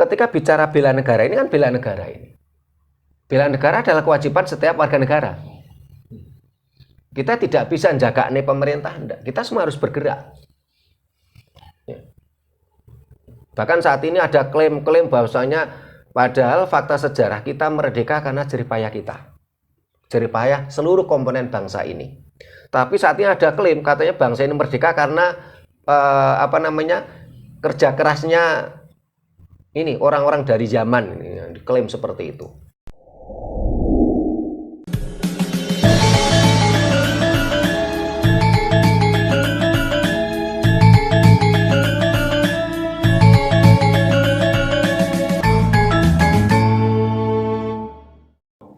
ketika bicara bela negara ini kan bela negara ini. Bela negara adalah kewajiban setiap warga negara. Kita tidak bisa jaga pemerintah, enggak. Kita semua harus bergerak. Ya. Bahkan saat ini ada klaim-klaim bahwasanya padahal fakta sejarah kita merdeka karena jerih payah kita. Jerih payah seluruh komponen bangsa ini. Tapi saat ini ada klaim katanya bangsa ini merdeka karena kerja kerasnya ini orang-orang dari zaman ini, klaim seperti itu.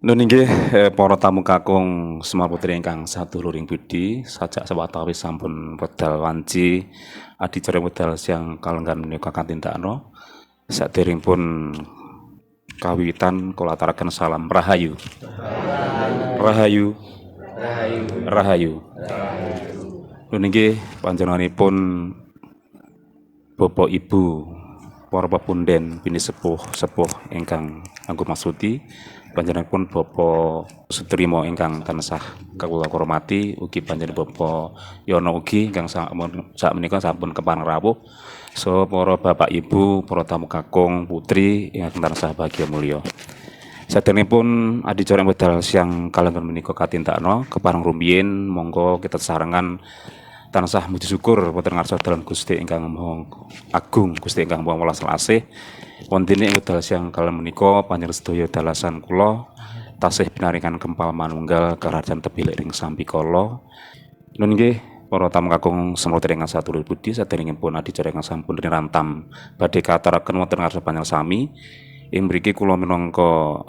Nun inggih para tamu kakung Semar Putri ingkang saduluring budi, sajak sewatawi sampun wedal wanci adicara wedal siang kalenggan menika katindakno. Saderengipun kawiwitan kula aturaken salam rahayu. Rahayu. Rahayu. Rahayu. Nun inggih panjenenganipun Bapak Ibu para pepunden bini sepuh ingkang anggo maksudi panjenenganipun Bapak Sutrimo ingkang tansah kula hormati, ugi panjenengan Bapak Yono ugi ingkang sakmenika sampun kepareng rawuh. So para Bapak Ibu, para tamu kakung putri ingkang tansah bahagia mulya. Saderengipun adicara wedal siang kalenggan menika katindakno kepareng rumiyin monggo kita sarengan tansah muji syukur wonten ngarsa dalam Gusti ingkang Maha Agung, Gusti ingkang Maha Welas Asih. Wonten ing wedal siang kalem menika panjenengan sedaya dalasan kula tasih pinaringan kempal manunggal karajan tebilik ring sampikala. Nun nggih para tamu kakung Semar Putri ingkang sadulur budi, saderengipun adicara ingkang sampun rantam badhe katuraken wonten ngarsa panjenengan sami. Ing mriki kula minangka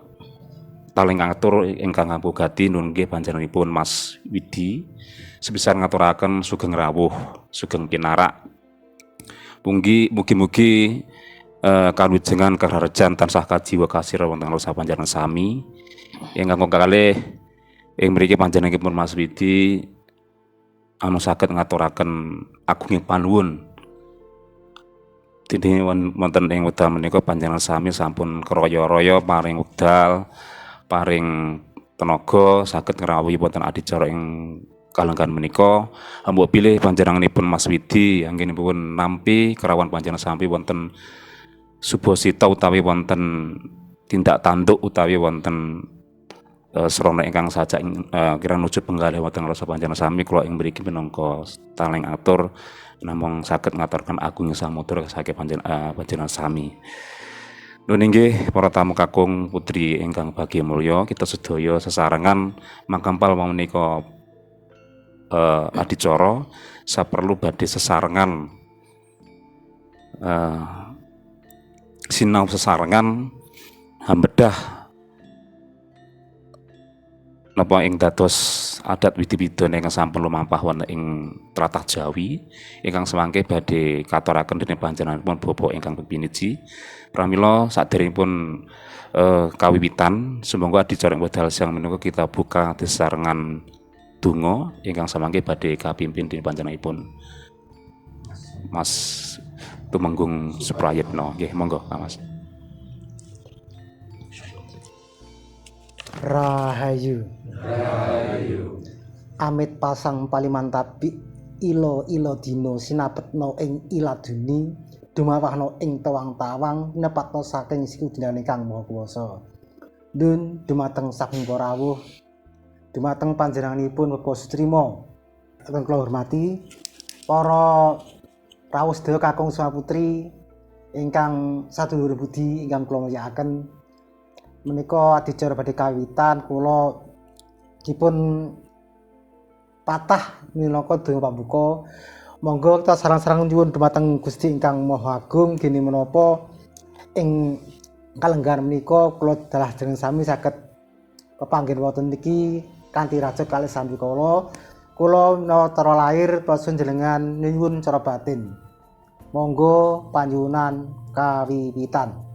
paling ngatur ingkang ngabogati nun nggih panjenenganipun Mas Widi sebesar ngaturaken sugeng rawuh, sugeng pinarak. Mugi-mugi kalujengan kararejan tansah kajiwa kasira wonten rasa panjenengan sami. Ingkang kalih ing mriki panjenenganipun Mas Widi saged ngaturaken agunging panuwun. Dene wonten ing wekdal menika panjenengan sami sampun kraya-raya paring wekdal, paring tenaga saged ngrawuhi wonten adicara ing kalenggan menika. Mbok pilih panjenenganipun Mas Widi anggenipun nampi kerawan panjenengan sami wonten subosita utawi wonten tindak tanduk utawi wonten srana ingkang sajak kirang nuju penggalih wonten rasa panjenengan sami. Kula ing mriki minangka taling atur namung saged ngaturkan agunging samudra saking panjenengan sami. Nun inggih para tamu kakung putri ingkang bahagia mulya, kita sedaya sesarengan mangkampal menika adicara saperlu badhe sesarengan sinau sesarengan hambedah napa ing dados adat widi-widon ingkang sampun lumampah wonten ing tlatah Jawi ingkang semangke badhe katuraken dening panjenenganipun Bapak ingkang pepiniji. Pramila saderengipun kawiwitan sumangga adicara wedal siang menika kita buka sesarengan donga ingkang samangke badhe kapimpin dening panjenenganipun Mas Tumenggung Suprayitna. Nggih, monggo Mas. Rahayu. Rahayu. Amit pasang palimantabi ilo dino sinapetno ing iladuni dumawahno ing tawang-tawang nepatno saking sikudinane Kang Maha Kuwasa. Dun dumateng saking para rawuh dumateng panjenenganipun Bapak Sutrimo ingkang kula hormati, para rawuh sedaya kakung Semar Putri ingkang sadulur budi ingkang kula mulyakaken. Menika adicara badhe kawitan kula dipun patah minangka donga pambuka. Monggo kita sareng-sareng nyuwun dumateng Gusti ingkang Maha Agung geni menapa ing kalenggan menika kula dalah jeneng sami saged pepanggen wonten niki kanthi rajut kalih sambikala. Kula nawatara lahir panjenengan nyuwun cara batin. Monggo panjuwunan kawiwitan.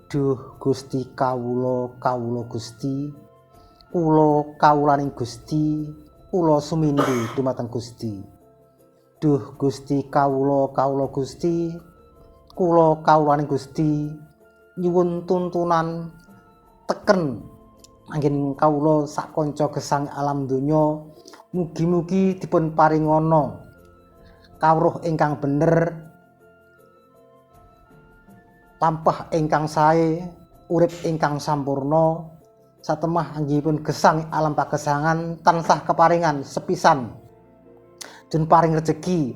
Duh Gusti kawula Gusti, kula kawulaning Gusti, kula sumindhi dumateng Gusti. Duh Gusti kawula Gusti, kula kawulaning Gusti nyuwun tuntunan teken anggen kawula sak kanca gesang alam donya, mugi-mugi dipun paringana kawruh ingkang bener, lampah ingkang sae, urip ingkang sampurna, satemah anggipun gesang alam pagesangan tansah keparingan sepisan dun paring rejeki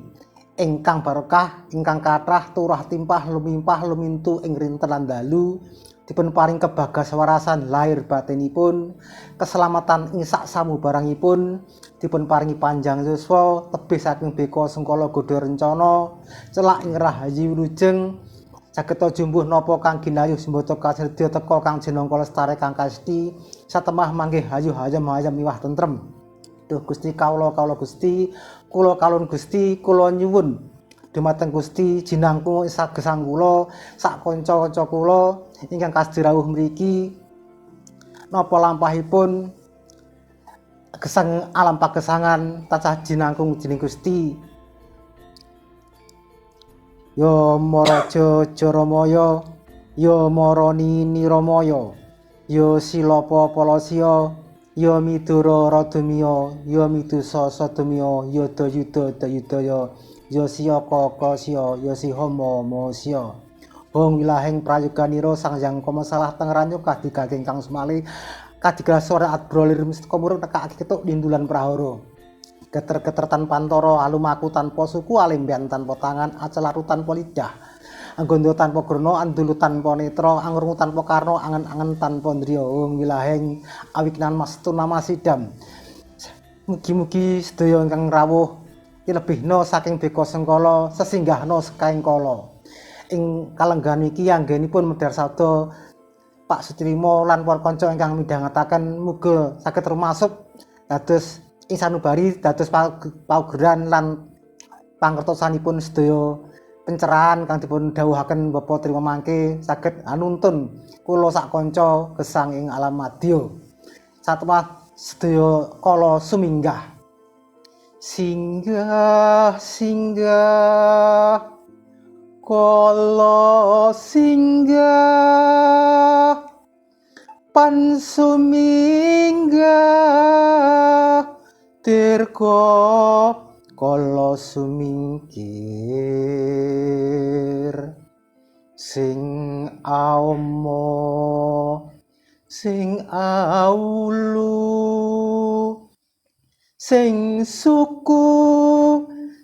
ingkang barokah, ingkang kathah turah timpah lumimpah lumintu ing rinten lan dalu, dipun paring kebagaswarasan lahir batinipun, keselamatan ing sak samubarangipun, dipun paringi panjang yuswa, tebih saking beka sengkala godha rencana, celak ing rahayu wilujeng, sageta jumbuh napa kang ginayuh sembata kasredya teka kang jenengka lestari kang kasti, satemah manggih hayam-hayam miwah tentrem. Duh Gusti kawula Gusti, kula kalon Gusti, kula nyuwun dumateng Gusti jinangku sak gesang kula, sak kanca-kanca kula ingkang kasdi rawuh mriki napa lampahipun gesang alam pagesangan tansah jinangkung dening Gusti. Ya Maraja Jaramaya, ya Marani Niramaya, ya Silapa Palasya, ya Midara Radumya, ya Midusa Sadumya, ya Dayuda Dayudaya, ya Siyaka Kasya, ya Sihama Masya. Hong wilahing prayoganira Sang Hyang Kamasalah Tengranyo kadigaging kang sumali kadigal sore adbrolir mestaka murung nekake ketuk dindulan prahara. Geter-geter tanpa antara, alumaku tanpa suku, alimbian tanpa tangan, acelaru tanpa lidah, anggondo tanpa grana, andulu tanpa netra, angrungu tanpa karna, angen-angen tanpa ndriya. Hong wilahing awiknan mastuna masidam. Mugi-mugi sedaya ingkang rawuh ilebihna saking beka sengkala, sesinggahna sekaing kala. Ing kalenggan iki anggenipun medhar sabda Pak Sutrimo lan para kanca ingkang midhangetaken muga saged termasuk dados ing sanubari dados paugeran lan pangertosanipun sedaya pencerahan kang dipun dawuhaken Bapak Trima mangke saged anuntun kula sak kanca gesang ing alam madya. Satemah sedaya kala suminggah. Singgah kala singgah pan suminggah dirga kala sumingkir sing ama sing aulu sing suku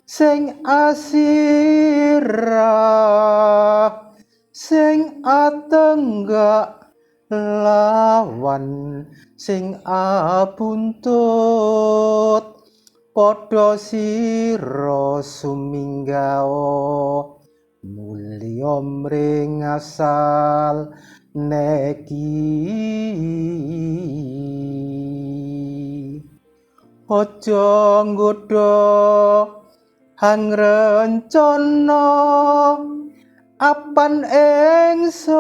sing asirah sing atenggak lawan sing abuntut padha sira suminggawa mulya mring asal neki aja nggodha hangrencana apan ingsun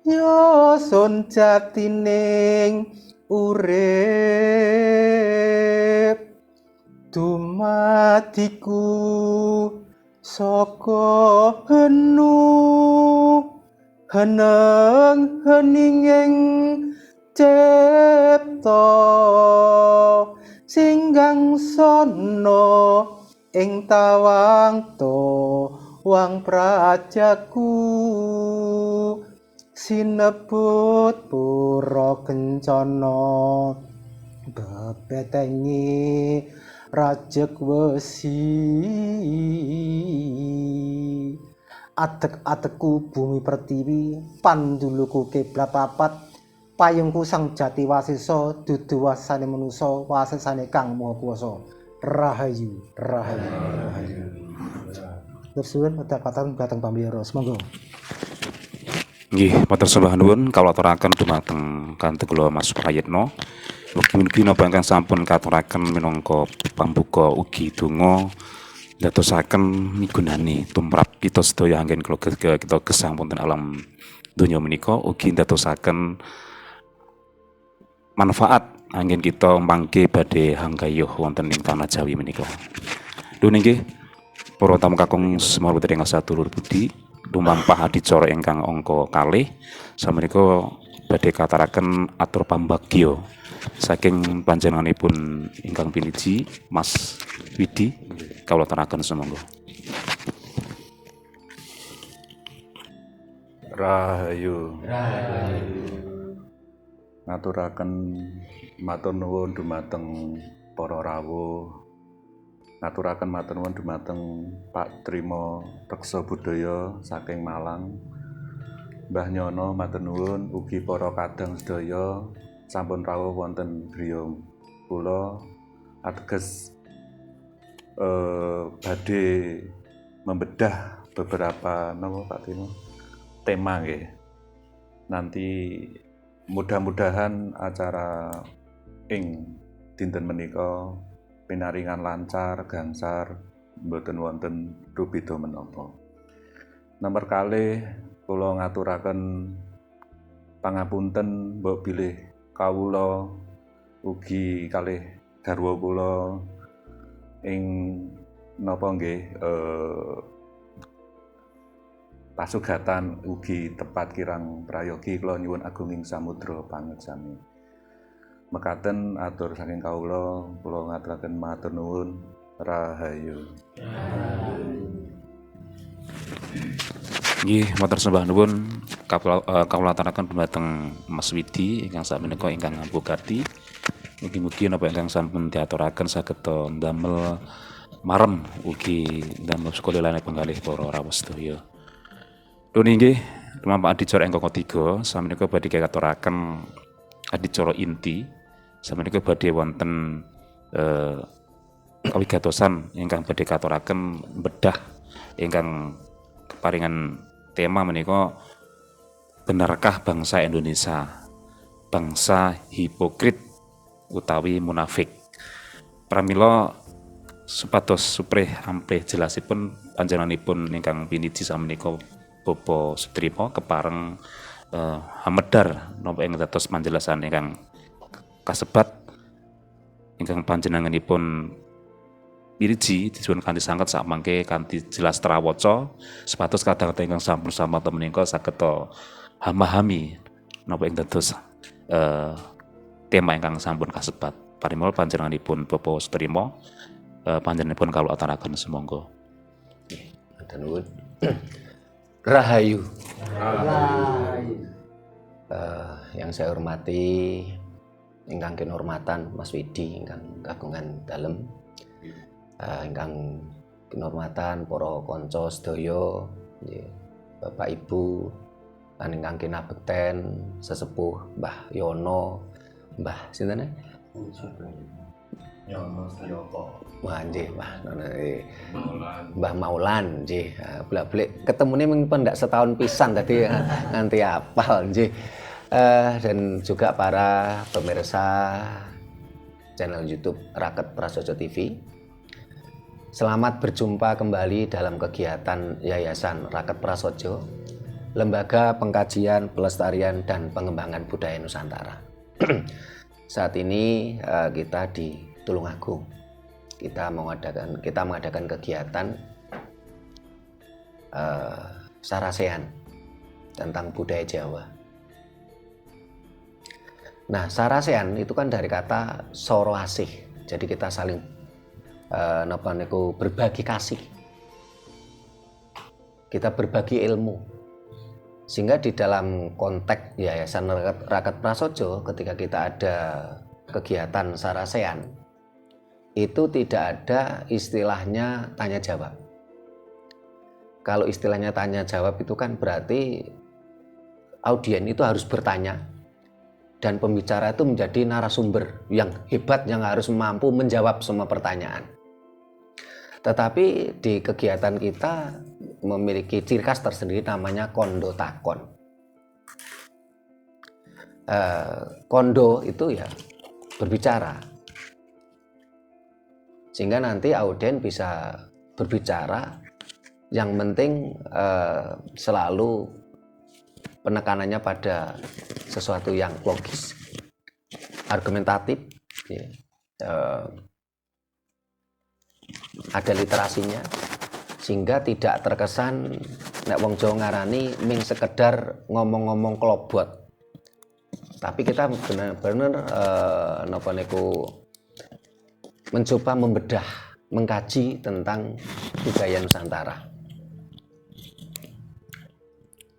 yosun jatining urip dumadiku saka henu heneng heninging cipta singgang sono ing tawang wang prajaku sinebut pura kencana bebetengi rajek wesi adek-adekku bumi pertiwi panduluku kiblat papat payungku sang jati wasisa dudu wasane manusa wasesane kang maha kuwasa. Rahayu rahayu rahayu. Tersuwun pedapatan dhateng pambiyara semonggo. Nggih, matur sembah nuwun kawula aturaken dumateng kanthi kula Mas Prayitna. Mugi-mugi napa ingkang sampun katuraken minangka pambuka ugi donga ndadosaken migunani tumrap kita sedaya anggen kita gesang wonten alam donya menika ugi ndadosaken manfaat angin kita mangke badhe hanggayuh wonten ing tanah Jawi menika. Nuwun inggih para tamu kakung semua putra ingkang sadulur budi, lumampah adicara ingkang angka kalih samenika badhe kataraken atur pambagya saking panjenenganipun ingkang piniji Mas Widi kawula aturaken sumangga. Rahayu. Ngaturaken matur nuwun dumateng para rawuh. Ngaturaken matur nuwun dumateng Pak Trimo Reksa Budaya saking Malang. Mbah Nyono matur nuwun ugi para kadang sedaya sampun rawuh wonten griya kula ateges badhe membedah beberapa Pak Trimo tema nggih. Nanti mudah-mudahan acara ing dinten menika pinaringan lancar, gangsar, mboten wonten rubeda menapa. Nomor kalih kula ngaturaken pangapunten mbok bilih kawula ugi kalih garwa kula ing napa nggih pasugatan ugi tepat kirang prayogi kula nyuwun agunging samudra pangetsami. Mekaten atur saking kawula ngaturaken matur nuwun rahayu. Nggih, matur sembah nuwun kawula aturaken dumateng Mas Widi ingkang sakmenika ingkang ngambugati. Mugi-mugi napa ingkang sampun diaturaken saged ndamel marem ugi ndamel sekolah penggalih para rawuh sedaya. Nuwun inggih, lumampah adicara ingkang ketiga samenika badhe katuraken adicara inti. Samenika badhe wonten kawigatosan ingkang badhe katuraken bedah ingkang keparingan tema menika benarkah bangsa Indonesia bangsa hipokrit utawi munafik. Pramila supados suprih amprih jelasipun panjenenganipun ingkang piniji samenika Bapak Sutrimo kepareng hamedar napa ing dados panjelasan ingkang kasebat ingkang panjenenganipun piriji disuwun kanthi sanget sakmangke kanthi jelas trawaca supados kadang-kadang ingkang sampun samata menika saged memahami napa ing dados tema ingkang sampun kasebat. Parimula panjenenganipun Bapak Sutrimo panjenenganipun kawula aturaken sumangga. Nggih, matur nuwun. Rahayu. Yang saya hormati ingkang kinurmatan Mas Widi ingkang kagungan dalem, ingkang kinurmatan para kanca sedaya, Bapak Ibu lan ingkang kinabekten sesepuh Mbah Yono, Mbah sinten? Yono Setioko. Wah nggih, Mbah Maulan nggih. Bolak-balik ketemune mung pendak setahun pisan tadi nganti apal nggih. Dan juga para pemirsa channel YouTube Raket Prasojo TV. Selamat berjumpa kembali dalam kegiatan Yayasan Raket Prasojo, Lembaga Pengkajian, Pelestarian dan Pengembangan Budaya Nusantara. Saat ini kita di Tulungagung. Kita mengadakan kegiatan Sarasean tentang budaya Jawa. Nah, Sarasean itu kan dari kata soro asih. Jadi kita saling berbagi kasih. Kita berbagi ilmu. Sehingga di dalam konteks Yayasan Raket Prasojo ketika kita ada kegiatan Sarasean itu tidak ada istilahnya tanya jawab. Kalau istilahnya tanya jawab itu kan berarti audien itu harus bertanya dan pembicara itu menjadi narasumber yang hebat yang harus mampu menjawab semua pertanyaan. Tetapi di kegiatan kita memiliki ciri khas tersendiri namanya kondo takon. Kondo itu ya berbicara. Sehingga nanti audien bisa berbicara, yang penting selalu penekanannya pada sesuatu yang logis. argumentatif, ya. Ada literasinya, sehingga tidak terkesan nek wong Jawa ngarani ming sekedar ngomong-ngomong kelobot. Tapi kita benar-benar napa niku mencoba membedah, mengkaji tentang budaya Nusantara.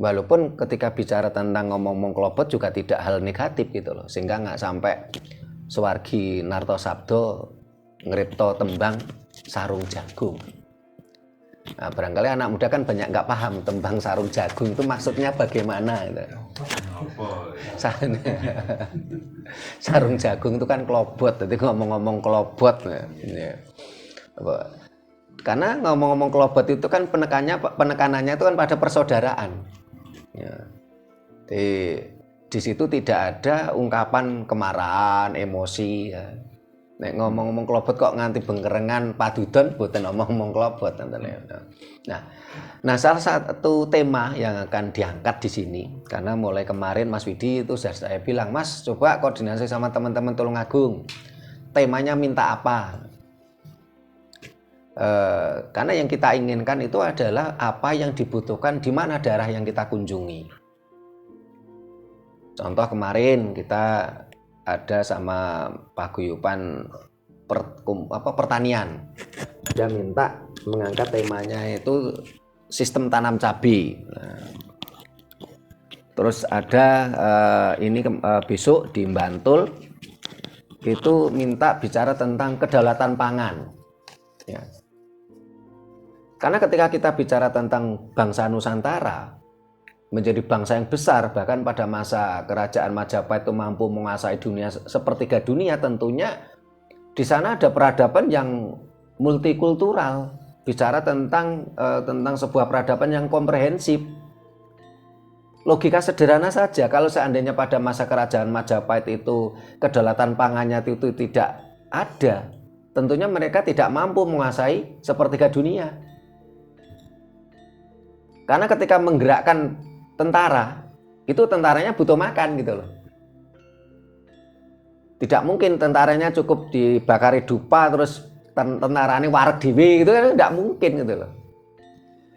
Walaupun ketika bicara tentang ngomong-ngomong kelobot juga tidak hal negatif gitu loh, sehingga nggak sampai Suwargi Nartosabdo ngripta tembang sarung jagung. Nah, barangkali anak muda kan banyak nggak paham tembang sarung jagung itu maksudnya bagaimana gitu. Sarung jagung itu kan kelobot, jadi ngomong-ngomong kelobot ya. Karena ngomong-ngomong kelobot itu kan penekanannya itu kan pada persaudaraan ya. Di situ tidak ada ungkapan kemarahan, emosi ya. Nek ngomong-ngomong kelobot kok nganti bengkerengan padudon boten ngomong-ngomong kelobot. Nah, salah satu tema yang akan diangkat di sini, karena mulai kemarin Mas Widi itu sudah saya bilang, Mas coba koordinasi sama teman-teman Tulungagung, temanya minta apa? Karena yang kita inginkan itu adalah apa yang dibutuhkan di mana daerah yang kita kunjungi. Contoh kemarin kita ada sama paguyuban pertanian. Dia minta mengangkat temanya itu sistem tanam cabai. Nah, terus ada besok di Bantul itu minta bicara tentang kedaulatan pangan. Ya. Karena ketika kita bicara tentang bangsa Nusantara menjadi bangsa yang besar, bahkan pada masa kerajaan Majapahit itu mampu menguasai dunia sepertiga dunia, tentunya di sana ada peradaban yang multikultural, bicara tentang sebuah peradaban yang komprehensif. Logika sederhana saja, kalau seandainya pada masa kerajaan Majapahit itu kedaulatan pangannya itu tidak ada, tentunya mereka tidak mampu menguasai sepertiga dunia. Karena ketika menggerakkan tentara, itu tentaranya butuh makan gitu loh. Tidak mungkin tentaranya cukup dibakari dupa terus tentaranya wareg dewe gitu kan, tidak mungkin gitu loh.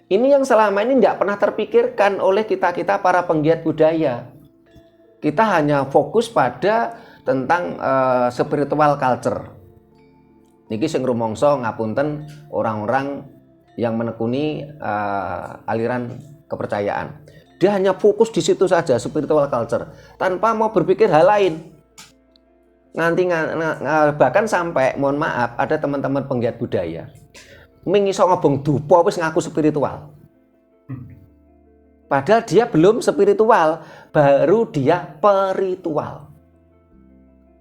Ini yang selama ini tidak pernah terpikirkan oleh kita-kita para penggiat budaya. Kita hanya fokus pada tentang spiritual culture. Niki sing rumangsa ngapunten orang-orang yang menekuni aliran kepercayaan. Dia hanya fokus di situ saja, spiritual culture, tanpa mau berpikir hal lain. Bahkan sampai, mohon maaf, ada teman-teman penggiat budaya mengiso ngobong dupa wis ngaku spiritual. Padahal dia belum spiritual, baru dia peritual.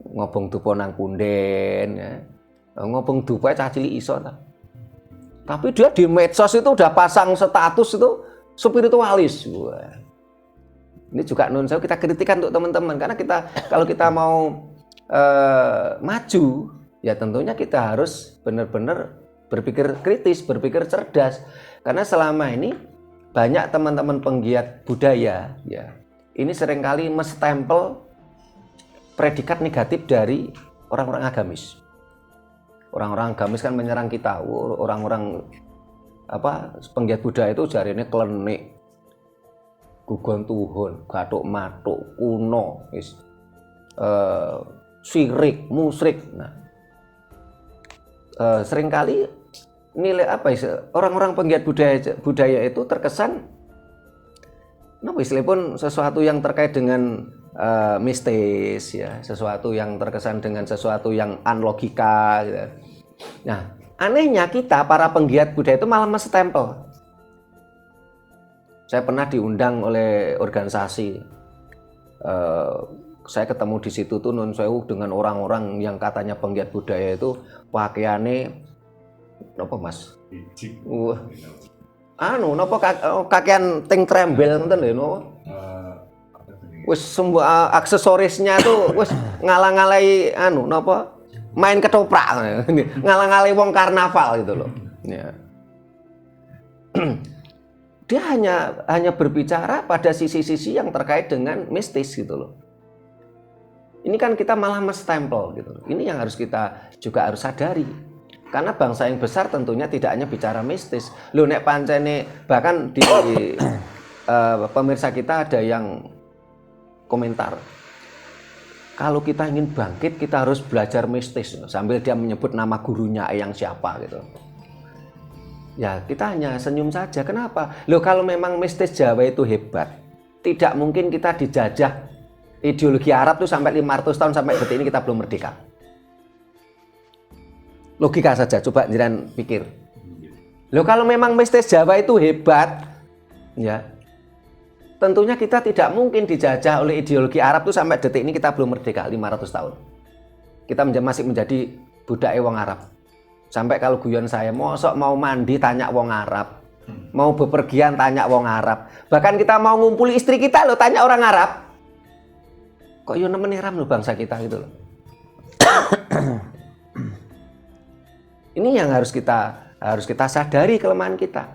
Ngobong dupa nang punden, ya. Ngobong dupa cah cilik iso ta. Tapi dia di medsos itu udah pasang status itu spiritualis. Wah. Ini juga nun sewu kita kritikan untuk teman-teman, karena kalau kita mau maju, ya tentunya kita harus benar-benar berpikir kritis, berpikir cerdas. Karena selama ini banyak teman-teman penggiat budaya, ya, ini seringkali menstempel predikat negatif dari orang-orang agamis. Orang-orang agamis kan menyerang kita, orang-orang penggiat budaya itu jarine klenik, gugon tuhun, gathuk mathuk, kuno, syirik, musyrik. Nah, seringkali nilai orang-orang penggiat budaya itu terkesan istilahnya sesuatu yang terkait dengan mistis, ya, sesuatu yang terkesan dengan sesuatu yang unlogika, gitu. Nah, anehnya kita para penggiat budaya itu malah menstempel. Saya pernah diundang oleh organisasi, saya ketemu di situ tuh nun sewu dengan orang-orang yang katanya penggiat budaya itu pakaiannya apa mas? Napa kakean ting trembel ngoten lho napa? Wis semua aksesorisnya tuh wis ngalang-alai napa? Main ketoprak, ngalang-alai wong karnaval gitu loh. Ya. Dia hanya berbicara pada sisi-sisi yang terkait dengan mistis gitu loh. Ini kan kita malah menstempel gitu. Ini yang harus kita juga harus sadari. Karena bangsa yang besar tentunya tidak hanya bicara mistis. Loh nek pancene bahkan di pemirsa kita ada yang komentar. Kalau kita ingin bangkit kita harus belajar mistis sambil dia menyebut nama gurunya yang siapa gitu. Ya kita hanya senyum saja. Kenapa? Loh kalau memang mistis Jawa itu hebat, tidak mungkin kita dijajah ideologi Arab tuh sampai 500 tahun sampai detik ini kita belum merdeka. Logika saja, coba jangan pikir. Loh kalau memang mistis Jawa itu hebat, ya tentunya kita tidak mungkin dijajah oleh ideologi Arab tuh sampai detik ini kita belum merdeka 500 tahun. Kita masih menjadi budak wong Arab. Sampai kalau guyon saya, mosok mau mandi tanya wong Arab, mau bepergian tanya wong Arab, bahkan kita mau ngumpuli istri kita loh tanya orang Arab. Kok yo nemen ram loh bangsa kita gitu loh. Ini yang harus kita sadari kelemahan kita.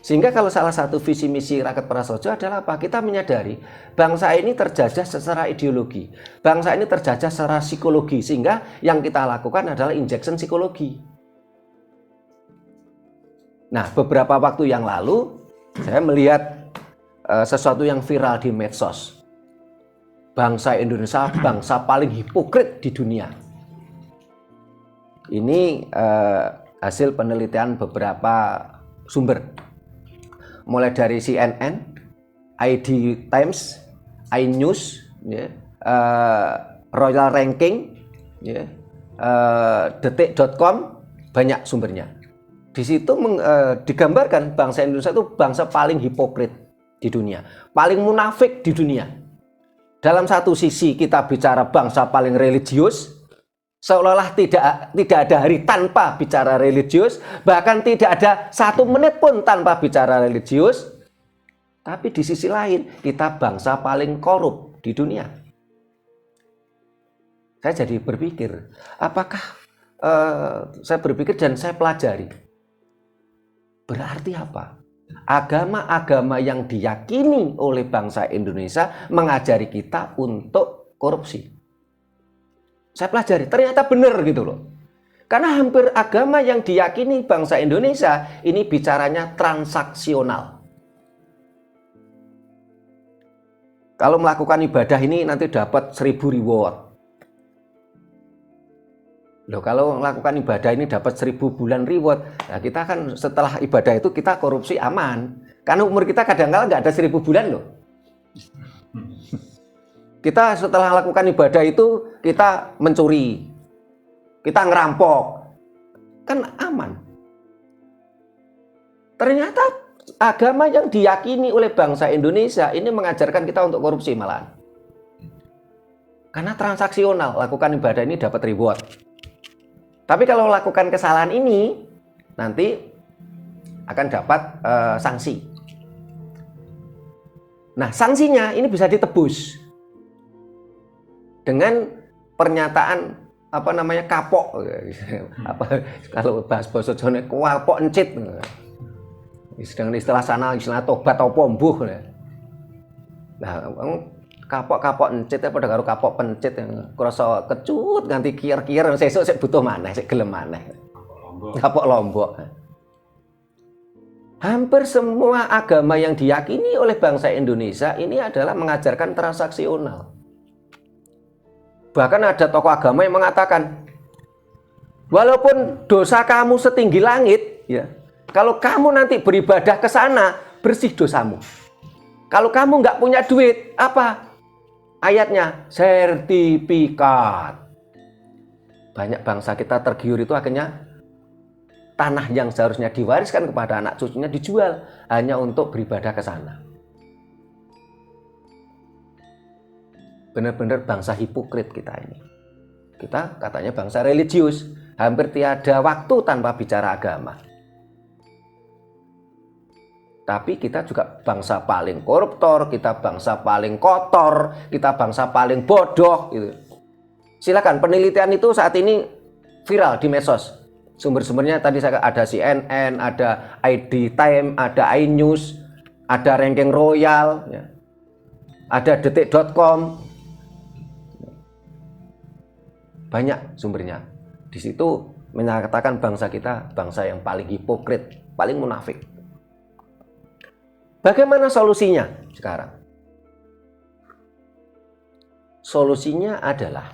Sehingga kalau salah satu visi misi Raket Prasojo adalah apa? Kita menyadari bangsa ini terjajah secara ideologi, bangsa ini terjajah secara psikologi, sehingga yang kita lakukan adalah injection psikologi. Nah, beberapa waktu yang lalu saya melihat sesuatu yang viral di medsos. Bangsa Indonesia bangsa paling hipokrit di dunia. Ini hasil penelitian beberapa sumber. Mulai dari CNN, ID Times, iNews, ya, Royal Ranking, ya, detik.com, banyak sumbernya. Di situ digambarkan bangsa Indonesia itu bangsa paling hipokrit di dunia, paling munafik di dunia. Dalam satu sisi kita bicara bangsa paling religius, seolah-olah tidak ada hari tanpa bicara religius, bahkan tidak ada 1 menit pun tanpa bicara religius. Tapi di sisi lain kita bangsa paling korup di dunia. Saya jadi berpikir, apakah saya berpikir dan saya pelajari, berarti apa? Agama-agama yang diyakini oleh bangsa Indonesia mengajari kita untuk korupsi. Saya pelajari, ternyata benar gitu loh. Karena hampir agama yang diyakini bangsa Indonesia ini bicaranya transaksional. Kalau melakukan ibadah ini nanti dapat 1000 reward. Loh, kalau melakukan ibadah ini dapat 1000 bulan reward. Nah, kita kan setelah ibadah itu kita korupsi aman. Karena umur kita kadang-kadang nggak ada 1000 bulan loh. Kita setelah lakukan ibadah itu kita mencuri, kita ngerampok, kan aman. Ternyata agama yang diyakini oleh bangsa Indonesia ini mengajarkan kita untuk korupsi malahan. Karena transaksional, lakukan ibadah ini dapat reward. Tapi kalau lakukan kesalahan ini, nanti akan dapat sanksi. Nah, sanksinya ini bisa ditebus dengan pernyataan kapok. Kalau bahas basa Jawa kapok encit. Sedang istilah sana istilah tobat apa mbuh. Nah, kapok encit apa karo kapok pencit krasa kecut ganti kier-kier sesuk sik butuh maneh sik gelem maneh. Kapok lombok. Hampir semua agama yang diyakini oleh bangsa Indonesia ini adalah mengajarkan transaksional. Bahkan ada tokoh agama yang mengatakan, walaupun dosa kamu setinggi langit, ya, kalau kamu nanti beribadah ke sana, bersih dosamu. Kalau kamu nggak punya duit, apa? Ayatnya, sertifikat. Banyak bangsa kita tergiur itu akhirnya tanah yang seharusnya diwariskan kepada anak cucunya dijual hanya untuk beribadah ke sana. Benar-benar bangsa hipokrit kita ini. Kita katanya bangsa religius, hampir tiada waktu tanpa bicara agama. Tapi kita juga bangsa paling koruptor, kita bangsa paling kotor, kita bangsa paling bodoh gitu. Silakan, penelitian itu saat ini viral di medsos. Sumber-sumbernya tadi saya ada CNN, ada ID Time, ada iNews, ada Ranking Royal, ya. Ada detik.com. Banyak sumbernya. Di situ menyatakan bangsa kita bangsa yang paling hipokrit, paling munafik. Bagaimana solusinya sekarang? Solusinya adalah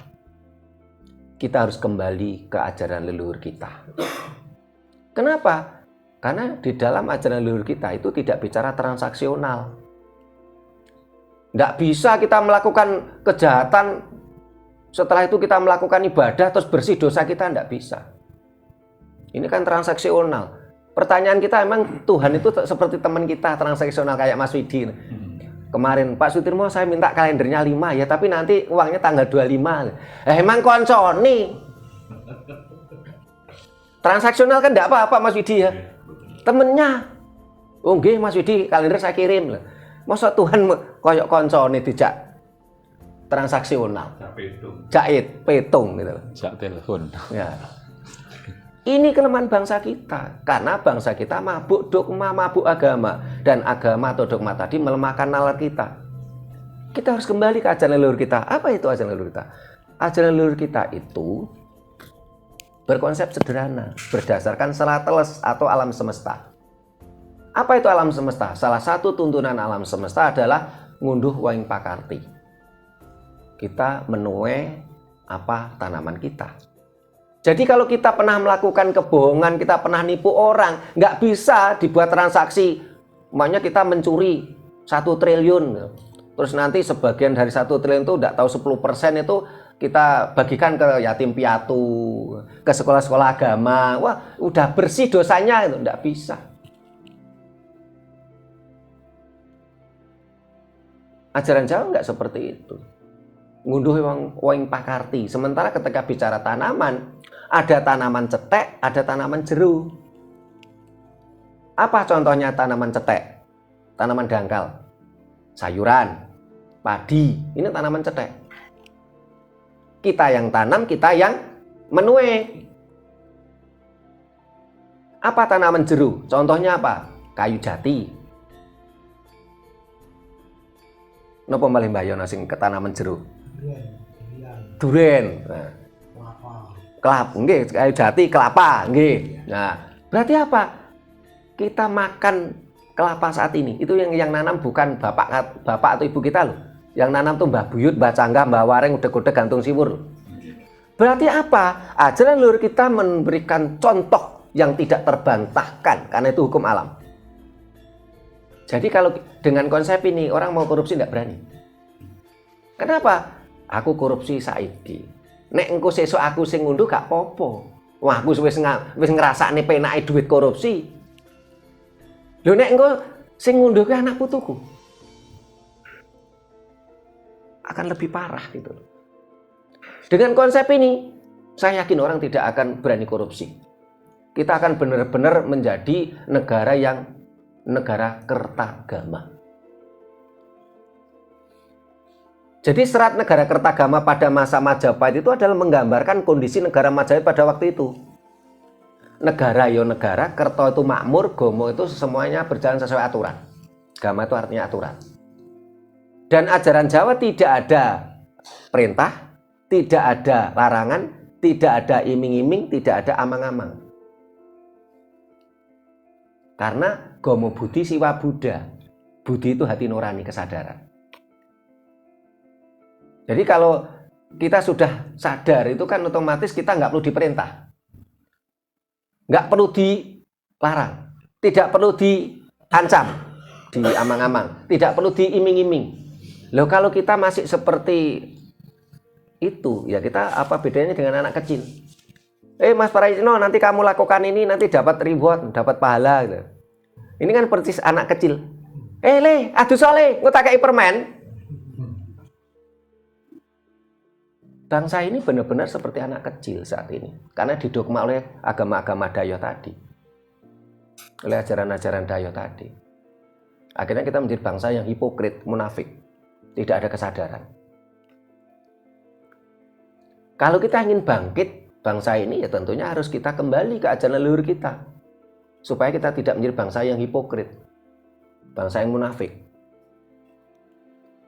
kita harus kembali ke ajaran leluhur kita. Kenapa? Karena di dalam ajaran leluhur kita itu tidak bicara transaksional. Tidak bisa kita melakukan kejahatan, setelah itu kita melakukan ibadah terus bersih dosa kita, tidak bisa. Ini kan transaksional. Pertanyaan kita, emang Tuhan itu seperti teman kita transaksional kayak Mas Widi. Kemarin Pak Sutirmo saya minta kalendernya 5 ya, tapi nanti uangnya tanggal 25. Emang konconi. Transaksional kan enggak apa-apa Mas Widi ya. Temennya. Oh nggih Mas Widi, kalender saya kirim. Masa Tuhan koyok koncone dijak transaksional. Jahit petung gitu loh. Jak telepon. Ya. Ini kelemahan bangsa kita, karena bangsa kita mabuk dogma, mabuk agama, dan agama atau dogma tadi melemahkan nalar kita. Kita harus kembali ke ajaran leluhur kita. Apa itu ajaran leluhur kita? Ajaran leluhur kita itu berkonsep sederhana, berdasarkan Selateles atau alam semesta. Apa itu alam semesta? Salah satu tuntunan alam semesta adalah ngunduh waing pakarti. Kita menuai apa tanaman kita. Jadi kalau kita pernah melakukan kebohongan, kita pernah nipu orang, nggak bisa dibuat transaksi. Makanya kita mencuri 1 triliun. Terus nanti sebagian dari 1 triliun itu nggak tahu 10% itu kita bagikan ke yatim piatu, ke sekolah-sekolah agama. Wah, udah bersih dosanya, itu nggak bisa. Ajaran Jawa nggak seperti itu. Ngunduh waing pakarti. Sementara ketika bicara tanaman, ada tanaman cetek, ada tanaman jeru. Apa contohnya tanaman cetek? Tanaman dangkal, sayuran, padi. Ini tanaman cetek. Kita yang tanam, kita yang menuai. Apa tanaman jeru? Contohnya apa? Kayu jati. Napa malih Mbah Yono sing ketanaman jeru? Duren. Nah. Kelapa, nggih, kayu jati, kelapa, nggih. Nah, berarti apa? Kita makan kelapa saat ini. Itu yang nanam bukan bapak atau ibu kita loh. Yang nanam tuh Mbah Buyut, Mbah Cangga, Mbah Wareng, udeg-udeg gantung siwur. Berarti apa? Ajaran leluhur kita memberikan contoh yang tidak terbantahkan karena itu hukum alam. Jadi kalau dengan konsep ini orang mau korupsi tidak berani. Kenapa? Aku korupsi saiki. Nek engko sesuk aku sing ngunduh gak popo. Wah, aku wis ngrasakne penake duit korupsi. Lho nek engko sing ngunduh ke anak putuku. Akan lebih parah gitu. Dengan konsep ini, saya yakin orang tidak akan berani korupsi. Kita akan benar-benar menjadi negara kertagama. Jadi serat negara kertagama pada masa Majapahit itu adalah menggambarkan kondisi negara Majapahit pada waktu itu. Negara yo negara, kerto itu makmur, gomo itu semuanya berjalan sesuai aturan. Gama itu artinya aturan. Dan ajaran Jawa tidak ada perintah, tidak ada larangan, tidak ada iming-iming, tidak ada amang-amang. Karena gomo budi siwa Buddha. Budi itu hati nurani, kesadaran. Jadi kalau kita sudah sadar itu kan otomatis kita nggak perlu diperintah. Nggak perlu dilarang. Tidak perlu diancam, diamang-amang. Tidak perlu diiming-iming. Loh kalau kita masih seperti itu, ya kita apa bedanya dengan anak kecil? Mas Parayitno, nanti kamu lakukan ini, nanti dapat reward, dapat pahala. Gitu. Ini kan persis anak kecil. Le, aduh soleh, ngutak permen. Bangsa ini benar-benar seperti anak kecil saat ini. Karena didogma oleh agama-agama Dayo tadi. Oleh ajaran-ajaran Dayo tadi. Akhirnya kita menjadi bangsa yang hipokrit, munafik. Tidak ada kesadaran. Kalau kita ingin bangkit, bangsa ini ya tentunya harus kita kembali ke ajaran leluhur kita. Supaya kita tidak menjadi bangsa yang hipokrit. Bangsa yang munafik.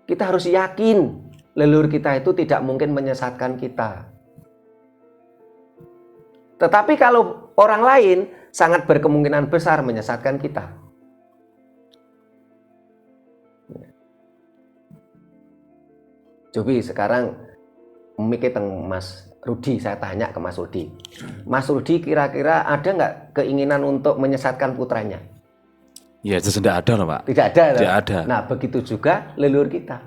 Kita harus yakin leluhur kita itu tidak mungkin menyesatkan kita. Tetapi kalau orang lain sangat berkemungkinan besar menyesatkan kita. Coba sekarang mikir tentang Mas Rudi, saya tanya ke Mas Rudi. Mas Rudi kira-kira ada nggak keinginan untuk menyesatkan putranya? Ya, itu tidak ada loh, Pak. Tidak ada. Tidak ada. Nah, begitu juga leluhur kita.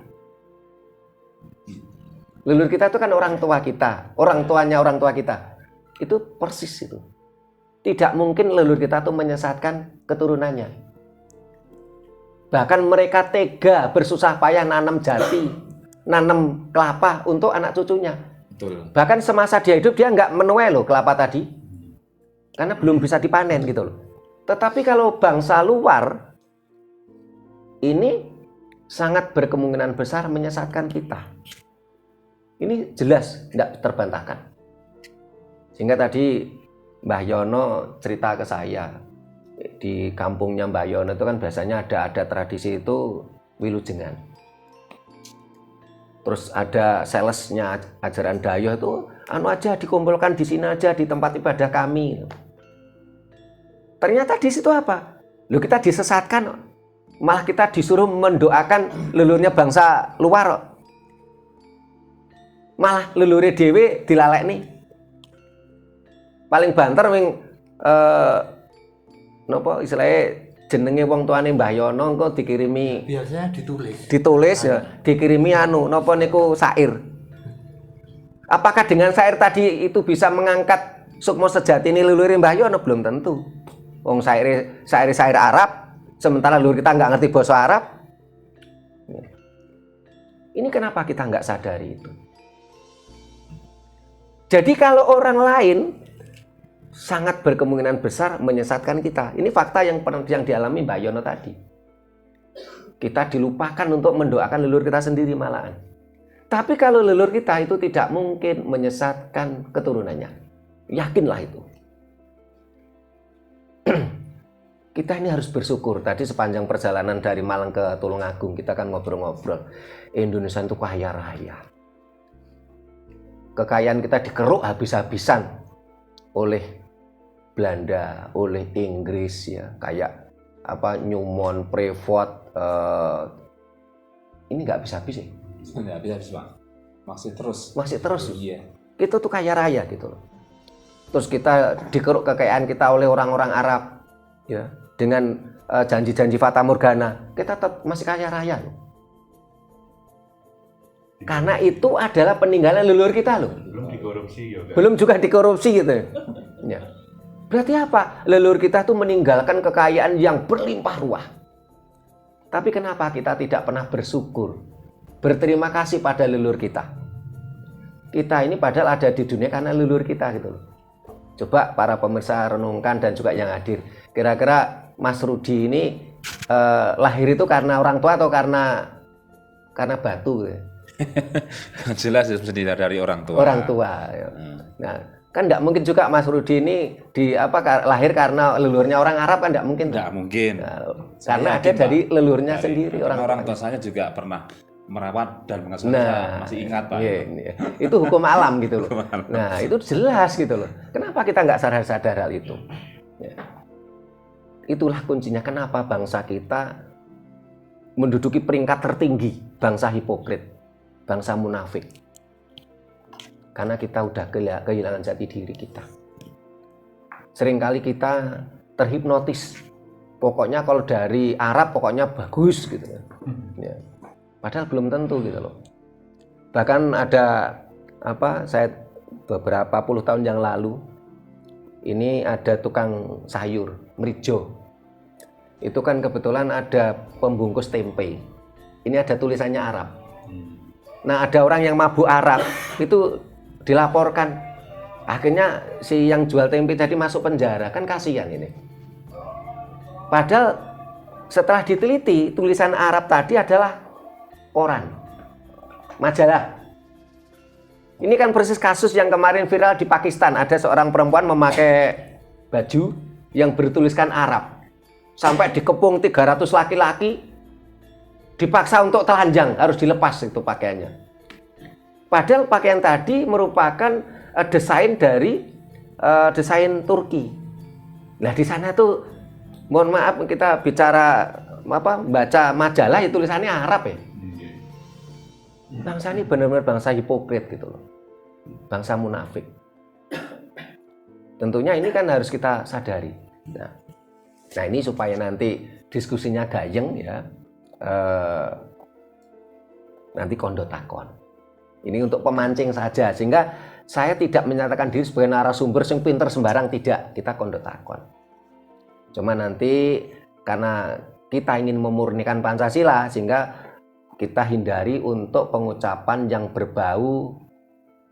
Leluhur kita itu kan orang tua kita, orang tuanya orang tua kita. Itu persis itu. Tidak mungkin leluhur kita itu menyesatkan keturunannya. Bahkan mereka tega bersusah payah nanam jati, nanam kelapa untuk anak cucunya. Betul. Bahkan semasa dia hidup dia nggak menuai loh kelapa tadi, karena belum bisa dipanen gitu loh. Tetapi kalau bangsa luar ini sangat berkemungkinan besar menyesatkan kita. Ini jelas tidak terbantahkan. Sehingga tadi Mbah Yono cerita ke saya, di kampungnya Mbah Yono itu kan biasanya ada tradisi itu wilujengan. Terus ada salesnya ajaran Dayo itu, anu aja dikumpulkan di sini aja di tempat ibadah kami. Ternyata di situ apa? Loh, kita disesatkan, malah kita disuruh mendoakan leluhurnya bangsa luar. Malah leluhur dhewe dilalekni. Paling banter wing napa istilahnya jenenge wong tuane Mbah Yono engko dikirimi, Biasanya ditulis ya, dikirimi anu napa niku syair. Apakah dengan syair tadi itu bisa mengangkat sukma sejati ini leluhur Mbah Yono? Belum tentu. Wong syair Arab, sementara leluhur kita nggak ngerti bahasa Arab. Ini kenapa kita nggak sadari itu? Jadi kalau orang lain sangat berkemungkinan besar menyesatkan kita. Ini fakta yang dialami Mbak Yono tadi. Kita dilupakan untuk mendoakan leluhur kita sendiri malahan. Tapi kalau leluhur kita itu tidak mungkin menyesatkan keturunannya. Yakinlah itu. Kita ini harus bersyukur. Tadi sepanjang perjalanan dari Malang ke Tulungagung kita kan ngobrol-ngobrol. Indonesia itu kaya raya. Kekayaan kita dikeruk habis-habisan oleh Belanda, oleh Inggris ya, kayak apa Newmont, Freeport, ini nggak habis-habis ya? Nggak habis-habis, Pak. Masih terus. Iya. Itu tuh kaya raya gitu loh. Terus kita dikeruk kekayaan kita oleh orang-orang Arab, ya, dengan janji-janji Fata Morgana, kita tetap masih kaya raya loh. Karena itu adalah peninggalan leluhur kita loh. Belum dikorupsi juga. Belum juga dikorupsi gitu. Ya. Berarti apa? Leluhur kita tuh meninggalkan kekayaan yang berlimpah ruah. Tapi kenapa kita tidak pernah bersyukur, berterima kasih pada leluhur kita? Kita ini padahal ada di dunia karena leluhur kita gitu loh. Coba para pemirsa renungkan dan juga yang hadir. Kira-kira Mas Rudi ini lahir itu karena orang tua atau karena batu gitu? Jelas ya mesti dari orang tua. Orang tua. Ya. Nah, kan tidak mungkin juga Mas Rudi ini lahir karena leluhurnya orang Arab, kan tidak mungkin. Tidak mungkin. Nah, karena ada dari leluhurnya sendiri orang tua saya juga pernah merawat dan mengasuh. Masih ingat, Pak. Iya. Itu hukum alam gitu loh. Nah, itu jelas gitu loh. Kenapa kita nggak sadar hal itu? Ya. Itulah kuncinya kenapa bangsa kita menduduki peringkat tertinggi, bangsa hipokrit, bangsa munafik. Karena kita udah kehilangan jati diri kita. Seringkali kita terhipnotis. Pokoknya kalau dari Arab pokoknya bagus gitu. Ya. Padahal belum tentu gitu loh. Bahkan ada saya beberapa puluh tahun yang lalu ini ada tukang sayur, merijo. Itu kan kebetulan ada pembungkus tempe. Ini ada tulisannya Arab. Nah, ada orang yang mabuk Arab itu dilaporkan. Akhirnya si yang jual tempe tadi masuk penjara, kan kasihan ini. Padahal setelah diteliti tulisan Arab tadi adalah koran, majalah. Ini kan persis kasus yang kemarin viral di Pakistan. Ada seorang perempuan memakai baju yang bertuliskan Arab. Sampai dikepung 300 laki-laki, dipaksa untuk telanjang, harus dilepas itu pakaiannya. Padahal pakaian tadi merupakan desain dari desain Turki. Nah di sana tuh, mohon maaf kita bicara baca majalah ya tulisannya Arab ya. Bangsa ini benar-benar bangsa hipokrit gitu loh, bangsa munafik. Tentunya ini kan harus kita sadari. Nah ini supaya nanti diskusinya gayeng ya, nanti kondo takon. Ini untuk pemancing saja, sehingga saya tidak menyatakan diri sebagai narasumber yang pinter sembarang, tidak. Kita kondo takon. Cuma nanti karena kita ingin memurnikan Pancasila, sehingga kita hindari untuk pengucapan yang berbau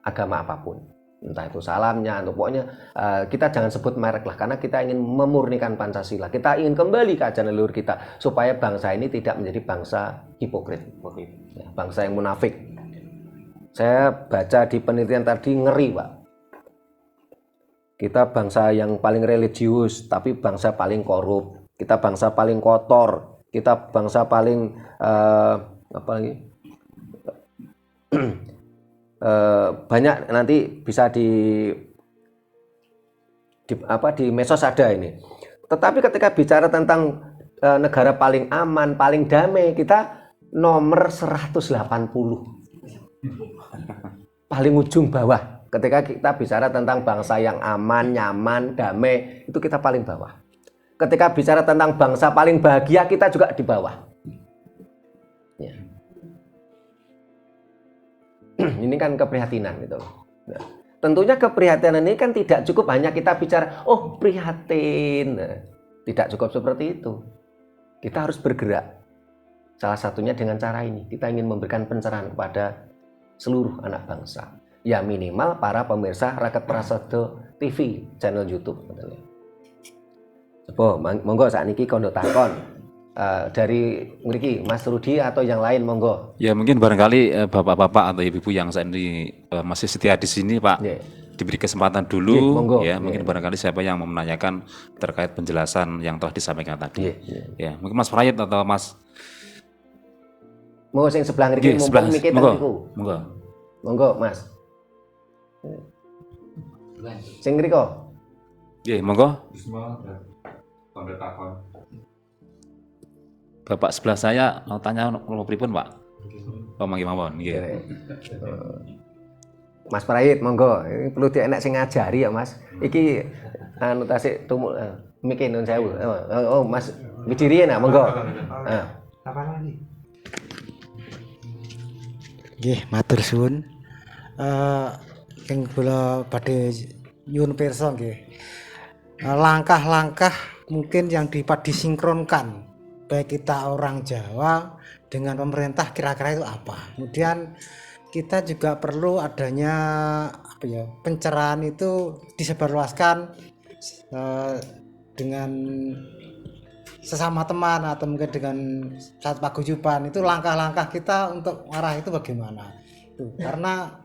agama apapun. Entah itu salamnya, atau pokoknya kita jangan sebut merek lah, karena kita ingin memurnikan Pancasila. Kita ingin kembali ke ajaran leluhur kita, supaya bangsa ini tidak menjadi bangsa hipokrit, bangsa yang munafik. Saya baca di penelitian tadi, ngeri Pak. Kita bangsa yang paling religius, tapi bangsa paling korup. Kita bangsa paling kotor. Kita bangsa paling banyak nanti bisa di medsos ada ini. Tetapi ketika bicara tentang negara paling aman, paling damai, kita nomor 180. Paling ujung bawah. Ketika kita bicara tentang bangsa yang aman, nyaman, damai, itu kita paling bawah. Ketika bicara tentang bangsa paling bahagia, kita juga di bawah. Ya. Ini kan keprihatinan gitu loh. Nah, tentunya keprihatinan ini kan tidak cukup hanya kita bicara, oh prihatin. Nah, tidak cukup seperti itu. Kita harus bergerak. Salah satunya dengan cara ini. Kita ingin memberikan pencerahan kepada seluruh anak bangsa. Ya minimal para pemirsa Raket Prasaja TV, channel YouTube. Monggo saat ini kondo takon. Dari mriki Mas Rudi atau yang lain, monggo. Ya mungkin barangkali bapak-bapak atau ibu-ibu yang saat ini masih setia di sini Pak, diberi kesempatan dulu ya. Mungkin barangkali siapa yang mau menanyakan terkait penjelasan yang telah disampaikan tadi. Ya mungkin Mas Prayit atau Mas. Monggo sing sebelah mriki mumpung mikir niku. Monggo Mas. Sing mriko. Nggih, monggo. Bismillah. Kondo takon. Bapak sebelah saya mau tanya nomor pripun, Pak? Oh, mangke mawon. Nggih. Mas Prayit, monggo. Ini perlu enak sing ngajari ya, Mas. Iki anu tasik tumuk mikir nun sewu. Oh, Mas Widiri enak, monggo. Apa lagi? Nggih, matur suwun. Ing kula badhe nyuwun pirsa nggih. Langkah-langkah mungkin yang disinkronkan baik kita orang Jawa dengan pemerintah kira-kira itu apa. Kemudian kita juga perlu adanya pencerahan itu disebarluaskan dengan sesama teman atau mungkin dengan satu paguyuban. Itu langkah-langkah kita untuk arah itu bagaimana. Karena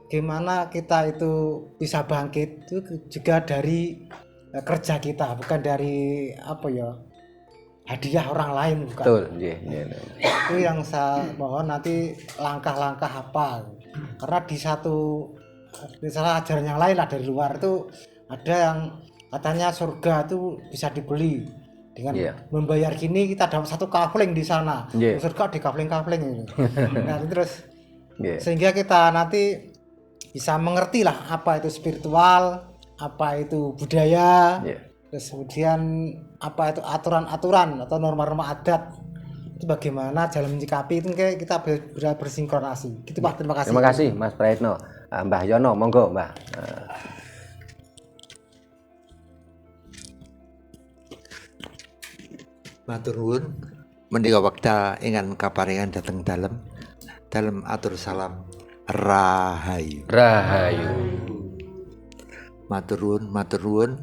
gimana kita itu bisa bangkit itu juga dari kerja kita, bukan dari hadiah orang lain, bukan. Betul, Itu yang saya mohon nanti langkah-langkah apa, karena di salah ajaran yang lain lah dari luar itu ada yang katanya surga itu bisa dibeli dengan membayar gini kita dapat satu kafling di sana. Surga di kafling-kafling ini. Nah terus sehingga kita nanti bisa mengerti lah apa itu spiritual, apa itu budaya, terus kemudian apa itu aturan-aturan atau norma-norma adat itu bagaimana jalan menyikapi itu, kita bersinkronasi. Gitu Pak, terima kasih. Terima kasih Mas Prayitno. Mbah Yono, monggo Mbah. Matur nuwun, menika wekdal ingkang kaparingan dhateng dalem atur salam rahayu. Rahayu. Matur nuwun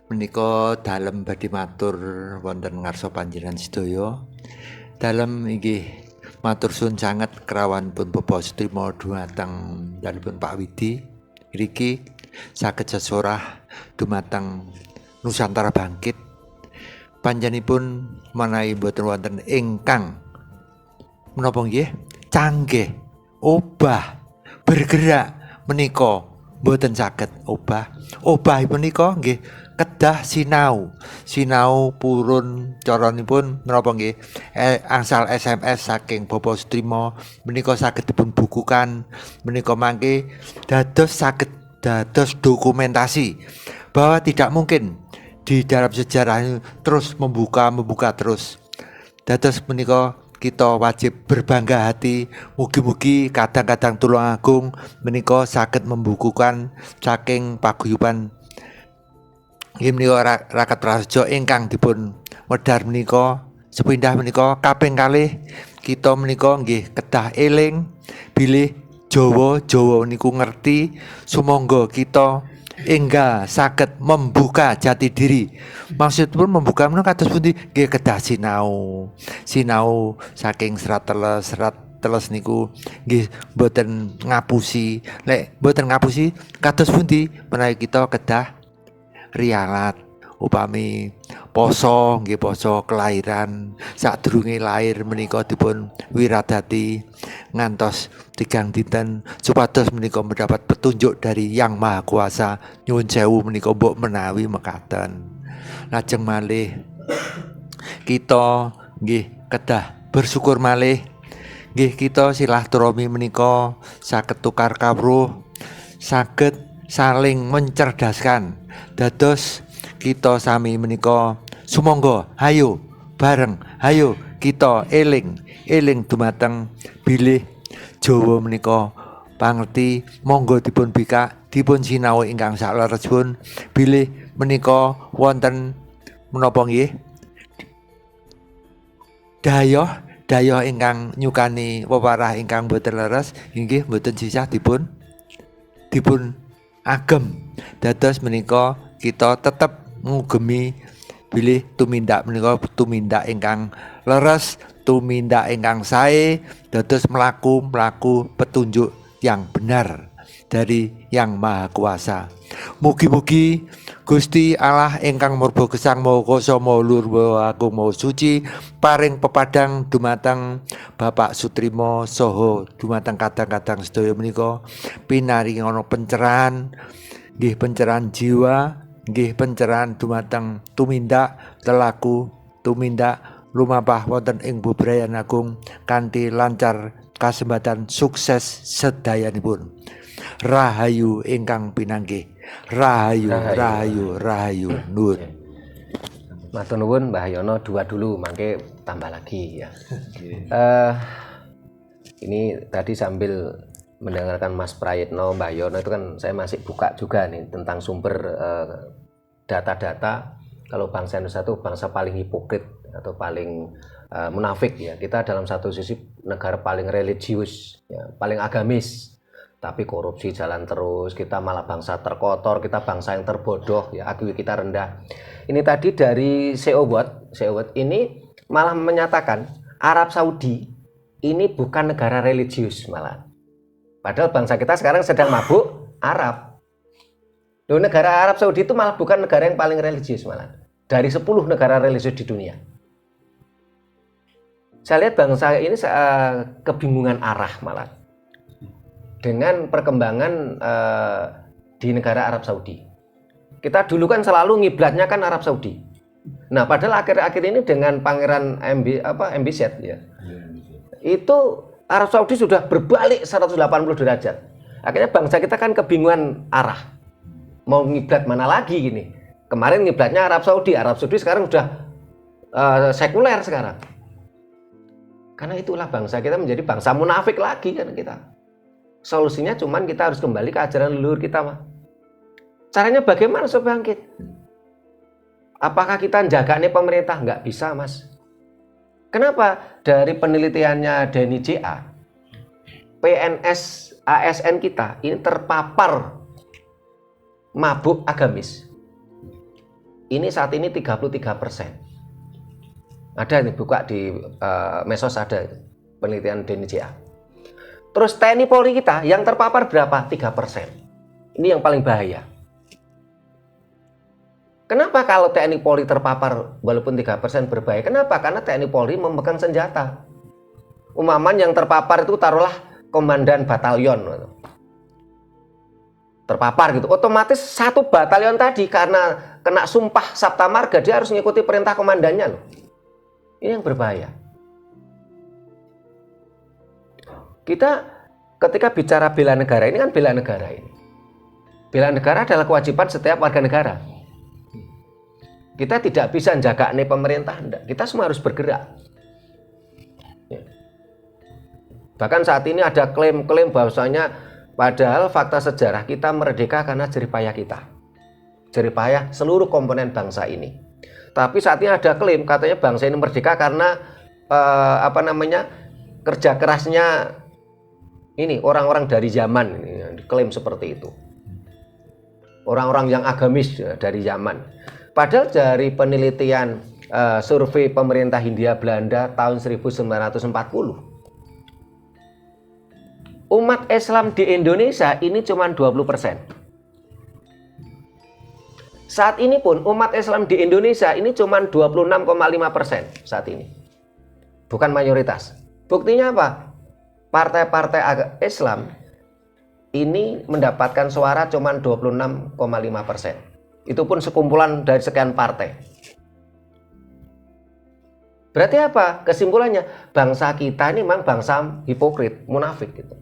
menika dalem badhe matur wonten ngarsa panjenengan sedaya. Dalem inggih matur suwun sanget kerawan pun Bapak Sutrimo dhumateng dalipun Pak Widi ngriki saged sesorah dumateng Nusantara Bangkit. Panjenipun menawi boten wonten ingkang menapa nggih canggih obah bergerak menika mboten saged obah. Obah menika nggih kedah sinau purun caranipun menapa nggih angsal SMS saking Bapak Sutrimo menika saged dipun bukukan menika mangke dados dokumentasi bahwa tidak mungkin di dalam sejarah terus membuka terus. Dados menika kita wajib berbangga hati. Mugi-mugi kadang-kadang Tulungagung menika saged membukukan saking paguyuban inggih menika rakat prasaja ingkang dipun wedhar menika sepindah menika kaping kalih kita menika nggih kedah eling bilih Jawa niku ngerti sumangga kita enggal saged membuka jati diri. Maksudipun membuka menika kados pundi? Nggih kedah sinau saking serat teles niku nggih mboten ngapusi. Lek mboten ngapusi kados pundi menawi kita kedah rialat upami poso nggih poso kelahiran sadurunge lahir menika dipun wiradati ngantos 3 dinten supados menika mendapat petunjuk dari Yang Maha Kuasa. Nyuwun sewu menika mbok menawi mekaten. Lajeng malih kita nggih kedah bersyukur malih nggih kita silaturahmi menika saged tukar kawruh, saged saling mencerdaskan. Dados kita sami menika sumangga hayo bareng hayo kita eling dumateng bilih Jawa menika pangerti monggo dipun bikak dipun sinau ingkang sakleresipun bilih menika wonten menapa nggih dayoh ingkang nyukani wewarah ingkang boten leres inggih boten sisah dipun agem. Dados menika kita tetep ngugemi bilih tumindak menika tumindak ingkang leres, tumindak ingkang sae, dados mlaku petunjuk yang benar dari Yang Maha Kuasa. Mugi-mugi Gusti Allah ingkang Murba Gesang Maha Kuasa Maha Luhur Maha Agung Maha Suci paring pepadang dumateng Bapak Sutrimo saha dumateng kadang-kadang sedaya menika pinaringi ana pencerahan nggih pencerahan jiwa nggih pencerahan dumateng tumindak telaku tumindak lumampah wonten ing bebrayan agung kanthi lancar kasembatan sukses sedayanipun. Rahayu ingkang pinanggih. Rahayu nuwun. Matur nuwun Mbah Yono 2 dulu mangke tambah lagi ya. Ini tadi sambil mendengarkan Mas Prayitno, Mbah Yono itu kan saya masih buka juga nih tentang sumber data-data kalau bangsa Indonesia itu bangsa paling hipokrit atau paling munafik ya. Kita dalam satu sisi negara paling religius, ya, paling agamis, tapi korupsi jalan terus. Kita malah bangsa terkotor, kita bangsa yang terbodoh, ya, IQ kita rendah. Ini tadi dari CEO World ini malah menyatakan Arab Saudi ini bukan negara religius malah. Padahal bangsa kita sekarang sedang mabuk Arab. Loh, negara Arab Saudi itu malah bukan negara yang paling religius malah. Dari 10 negara religius di dunia. Saya lihat bangsa ini kebingungan arah malah. Dengan perkembangan di negara Arab Saudi. Kita dulu kan selalu ngiblatnya kan Arab Saudi. Nah, padahal akhir-akhir ini dengan Pangeran MBZ ya. Itu Arab Saudi sudah berbalik 180 derajat. Akhirnya bangsa kita kan kebingungan arah. Mau ngiblat mana lagi gini. Kemarin ngiblatnya Arab Saudi sekarang sudah sekuler sekarang. Karena itulah bangsa kita menjadi bangsa munafik lagi kan kita. Solusinya cuman kita harus kembali ke ajaran leluhur kita, mah. Caranya bagaimana supaya bangkit? Apakah kita jagane pemerintah? Nggak bisa, Mas. Kenapa? Dari penelitiannya Denny JA, PNS ASN kita ini terpapar mabuk agamis. Ini saat ini 33%. Ada nih, buka di Mesos ada penelitian Denny JA. Terus TNI Polri kita yang terpapar berapa? 3%. Ini yang paling bahaya. Kenapa kalau TNI Polri terpapar walaupun 3% berbahaya? Kenapa? Karena TNI Polri memegang senjata. Umaman yang terpapar itu taruhlah komandan batalion. terpapar gitu, otomatis satu batalion tadi karena kena sumpah Sabta Marga dia harus mengikuti perintah komandannya loh. Ini yang berbahaya. Kita ketika bicara bela negara ini kan bela negara ini. Bela negara adalah kewajiban setiap warga negara. Kita tidak bisa jaga pemerintah, enggak. Kita semua harus bergerak. Ya. Bahkan saat ini ada klaim-klaim bahwasanya padahal fakta sejarah kita merdeka karena jerih payah kita. Jerih payah seluruh komponen bangsa ini. Tapi saat ini ada klaim katanya bangsa ini merdeka karena kerja kerasnya ini orang-orang dari zaman ini, diklaim seperti itu. Orang-orang yang agamis dari zaman. Padahal dari penelitian survei pemerintah Hindia Belanda tahun 1940, umat Islam di Indonesia ini cuma 20%. Saat ini pun umat Islam di Indonesia ini cuma 26,5% saat ini. Bukan mayoritas. Buktinya apa? Partai-partai Islam ini mendapatkan suara cuma 26,5%. Itu pun sekumpulan dari sekian partai. Berarti apa? Kesimpulannya, bangsa kita ini memang bangsa hipokrit, munafik gitu.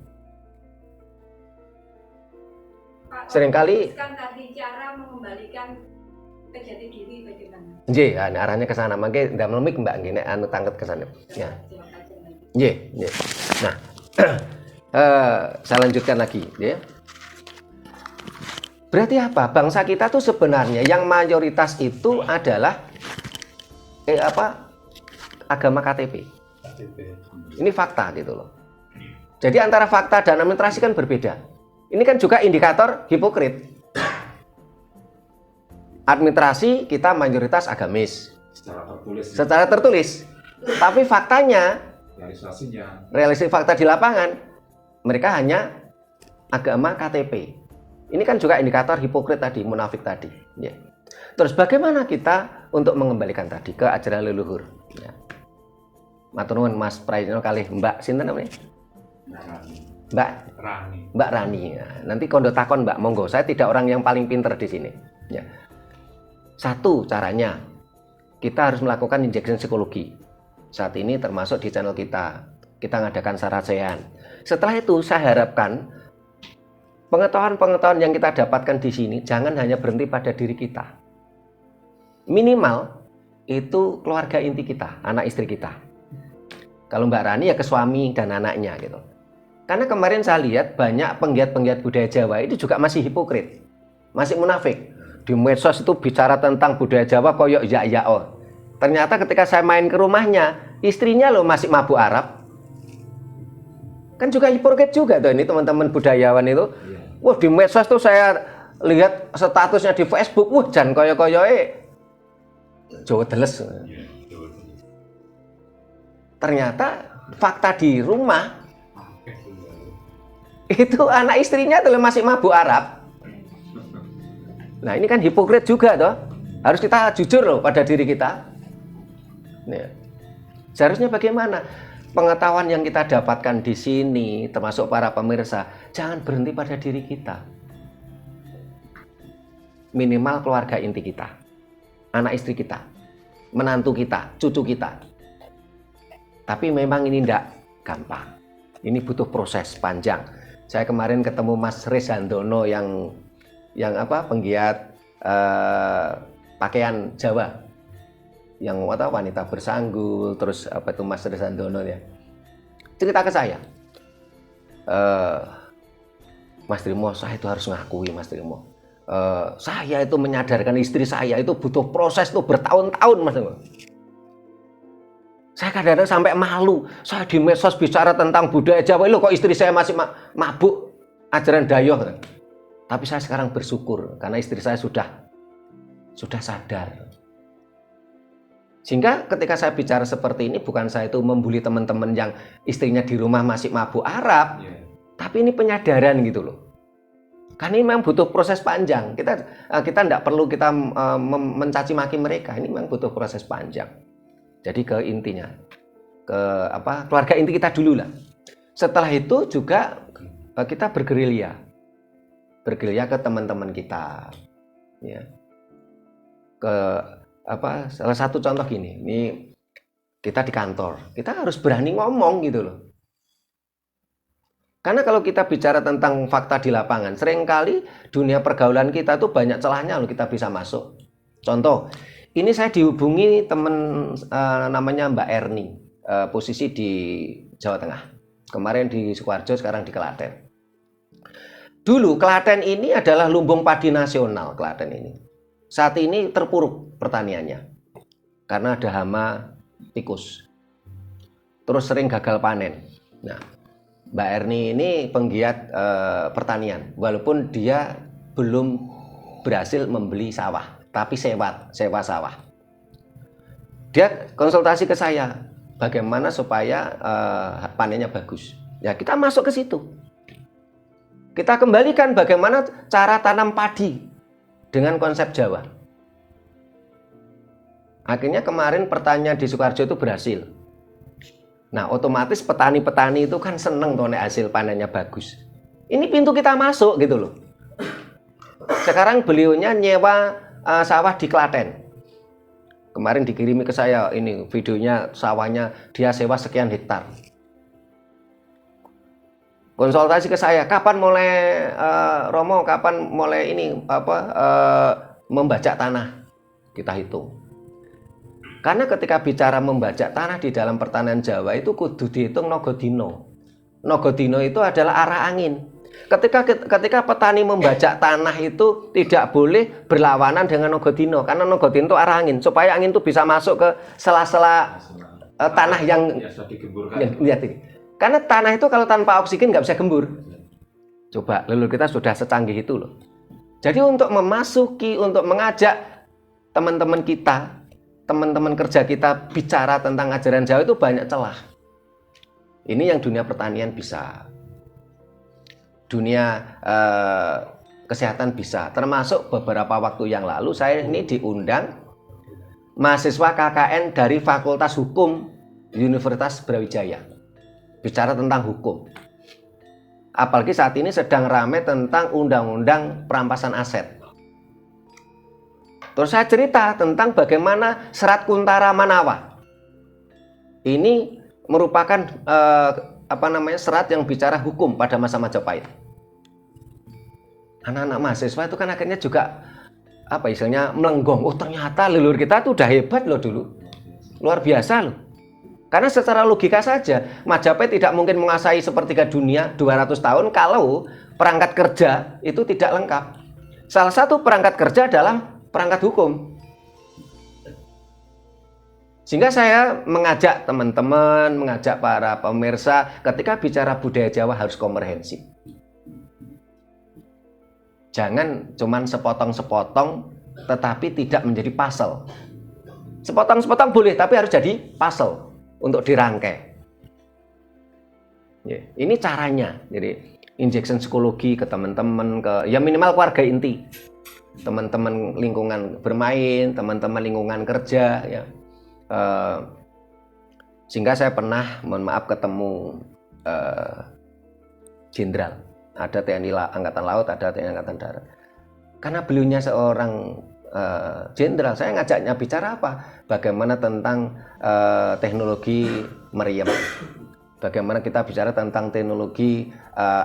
Pak, Seringkali tadi cara mengembalikan ke jati diri bagaimana? nggih, arahnya ke sana. Mangke ndak melemik Mbak nggih nek anu tangket ke sana. Ya. Nggih, nggih. Nah, saya lanjutkan lagi, ya. Berarti apa? Bangsa kita tuh sebenarnya yang mayoritas itu adalah agama KTP. Ini fakta gitu loh. Jadi antara fakta dan administrasi kan berbeda. Ini kan juga indikator hipokrit. Administrasi kita mayoritas agamis. Secara tertulis. Tapi faktanya, realisasi fakta di lapangan, mereka hanya agama KTP. Ini kan juga indikator hipokrit tadi, munafik tadi. Ya. Terus bagaimana kita untuk mengembalikan tadi ke ajaran leluhur? Ya. Matur nuwun Mas Prayono kalih Mbak sinten namanya? Mbak Rani. Ya. Nanti kondo takon Mbak, monggo. Saya tidak orang yang paling pinter di sini. Ya. Satu caranya, kita harus melakukan injection psikologi. Saat ini termasuk di channel kita ngadakan sarasehan. Setelah itu saya harapkan pengetahuan-pengetahuan yang kita dapatkan di sini jangan hanya berhenti pada diri kita. Minimal itu keluarga inti kita, anak istri kita. Kalau Mbak Rani ya ke suami dan anaknya gitu. Karena kemarin saya lihat banyak penggiat-penggiat budaya Jawa itu juga masih hipokrit, masih munafik. Di medsos itu bicara tentang budaya Jawa koyok ya-ya-oh. Ternyata ketika saya main ke rumahnya, istrinya loh masih mabuk Arab. Kan juga hipokrit juga tuh ini teman-teman budayawan itu. Wah di medsos tuh saya lihat statusnya di Facebook, wah jan koyo-koyoe Jawa Deles. Ternyata fakta di rumah itu anak istrinya tuh masih mabuk Arab. Nah ini kan hipokrit juga toh. Harus kita jujur loh pada diri kita. Nih. Seharusnya bagaimana? Pengetahuan yang kita dapatkan di sini, termasuk para pemirsa, jangan berhenti pada diri kita. Minimal keluarga inti kita, anak istri kita, menantu kita, cucu kita. Tapi memang ini tidak gampang. Ini butuh proses panjang. Saya kemarin ketemu Mas Rezandono yang penggiat pakaian Jawa. Yang wanita bersanggul, terus Mas Rezandono ya cerita ke saya, Mas Trimo, saya itu harus ngakui Mas Trimo, saya itu menyadarkan istri saya itu butuh proses tuh bertahun-tahun Mas Trimo. Saya kadang-kadang sampai malu, saya di medsos bicara tentang budaya Jawa, loh kok istri saya masih mabuk ajaran dayoh. Tapi saya sekarang bersyukur karena istri saya sudah sadar. Sehingga ketika saya bicara seperti ini, bukan saya itu membuli teman-teman yang istrinya di rumah masih mabuk Arab, tapi ini penyadaran gitu loh. Karena ini memang butuh proses panjang. Kita tidak perlu kita mencaci maki mereka. Ini memang butuh proses panjang. Jadi ke intinya, ke keluarga inti kita dulu lah. Setelah itu juga kita bergerilya. bergerilya ke teman-teman kita. Ya. Salah satu contoh gini, ini kita di kantor, kita harus berani ngomong gitu loh. Karena kalau kita bicara tentang fakta di lapangan, seringkali dunia pergaulan kita tuh banyak celahnya loh kita bisa masuk. Contoh, ini saya dihubungi teman namanya Mbak Erni, posisi di Jawa Tengah. Kemarin di Sukoharjo, sekarang di Klaten. Dulu Klaten ini adalah lumbung padi nasional, Klaten ini. Saat ini terpuruk pertaniannya karena ada hama tikus. Terus sering gagal panen. Nah, Mbak Erni ini penggiat pertanian, walaupun dia belum berhasil membeli sawah, tapi sewa sawah. Dia konsultasi ke saya, bagaimana supaya panennya bagus. Ya kita masuk ke situ. Kita kembalikan bagaimana cara tanam padi dengan konsep Jawa. Akhirnya kemarin pertanian di Sukoharjo itu berhasil. Nah, otomatis petani-petani itu kan seneng tuh nek hasil panennya bagus. Ini pintu kita masuk gitu loh. Sekarang beliaunya nyewa sawah di Klaten. Kemarin dikirimi ke saya ini videonya sawahnya dia sewa sekian hektar. Konsultasi ke saya, kapan mulai Romo, kapan mulai ini membajak tanah? Kita hitung. Karena ketika bicara membajak tanah di dalam pertanian Jawa itu kudu dihitung nogodino. Nogodino itu adalah arah angin. Ketika petani membajak tanah itu tidak boleh berlawanan dengan nogodino, karena nogodino itu arah angin, supaya angin itu bisa masuk ke sela-sela tanah yang lihat ini. Karena tanah itu kalau tanpa oksigen nggak bisa gembur. Coba, leluhur kita sudah secanggih itu loh. Jadi untuk memasuki, untuk mengajak teman-teman kita, teman-teman kerja kita bicara tentang ajaran Jawa itu banyak celah. Ini yang dunia pertanian bisa. Dunia kesehatan bisa. Termasuk beberapa waktu yang lalu saya ini diundang mahasiswa KKN dari Fakultas Hukum Universitas Brawijaya. Bicara tentang hukum. Apalagi saat ini sedang ramai tentang undang-undang perampasan aset. Terus saya cerita tentang bagaimana Serat Kuntara Manawa. Ini merupakan serat yang bicara hukum pada masa Majapahit. Anak-anak mahasiswa itu kan akhirnya juga melenggong. Oh ternyata leluhur kita tuh udah hebat loh dulu. Luar biasa loh. Karena secara logika saja, Majapahit tidak mungkin menguasai sepertiga dunia 200 tahun kalau perangkat kerja itu tidak lengkap. Salah satu perangkat kerja adalah perangkat hukum. Sehingga saya mengajak teman-teman, mengajak para pemirsa, ketika bicara budaya Jawa harus komprehensif. Jangan cuman sepotong-sepotong, tetapi tidak menjadi puzzle. Sepotong-sepotong boleh, tapi harus jadi puzzle. Untuk dirangkai. Ya, ini caranya. Jadi injection psikologi ke teman-teman, ya minimal keluarga inti, teman-teman lingkungan bermain, teman-teman lingkungan kerja, ya. Sehingga saya pernah, mohon maaf, ketemu jenderal. Ada TNI Angkatan Laut, ada TNI Angkatan Darat. Karena beliaunya seorang jenderal, saya ngajaknya bicara apa? Bagaimana tentang teknologi meriam, bagaimana kita bicara tentang teknologi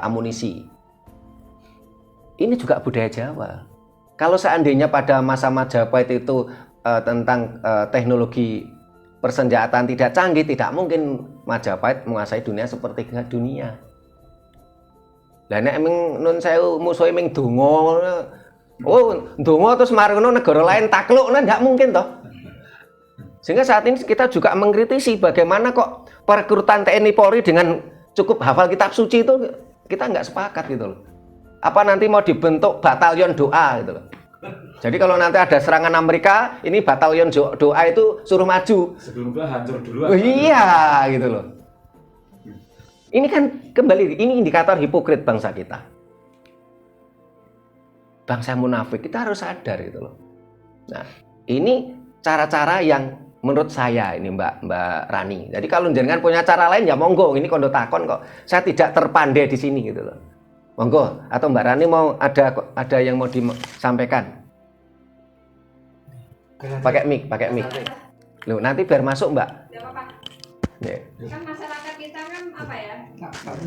amunisi. Ini juga budaya Jawa. Kalau seandainya pada masa Majapahit itu tentang teknologi persenjataan tidak canggih, tidak mungkin Majapahit menguasai dunia seperti dunia. Lah nek emang nun sewu musuhe ming donga. Oh, ndonga terus marono negara lain takluk, nah nggak mungkin toh. Sehingga saat ini kita juga mengkritisi bagaimana kok perekrutan TNI Polri dengan cukup hafal kitab suci itu kita nggak sepakat gitu loh. Apa nanti mau dibentuk batalion doa gitu loh. Jadi kalau nanti ada serangan Amerika, ini batalion doa itu suruh maju. Sebelum itu hancur dulu. Oh, iya gitu loh. Ini kan kembali, ini indikator hipokrit bangsa kita. Bangsa munafik, kita harus sadar gitu loh. Nah, ini cara-cara yang menurut saya ini Mbak Rani. Jadi kalau jenengan punya cara lain ya monggo, ini kondo takon kok. Saya tidak terpandai di sini gitu loh. Monggo, atau Mbak Rani mau ada yang mau disampaikan? Pakai mic. Loh, nanti biar masuk, Mbak. Tidak apa-apa. Ya. Kan masyarakat kita kan apa ya?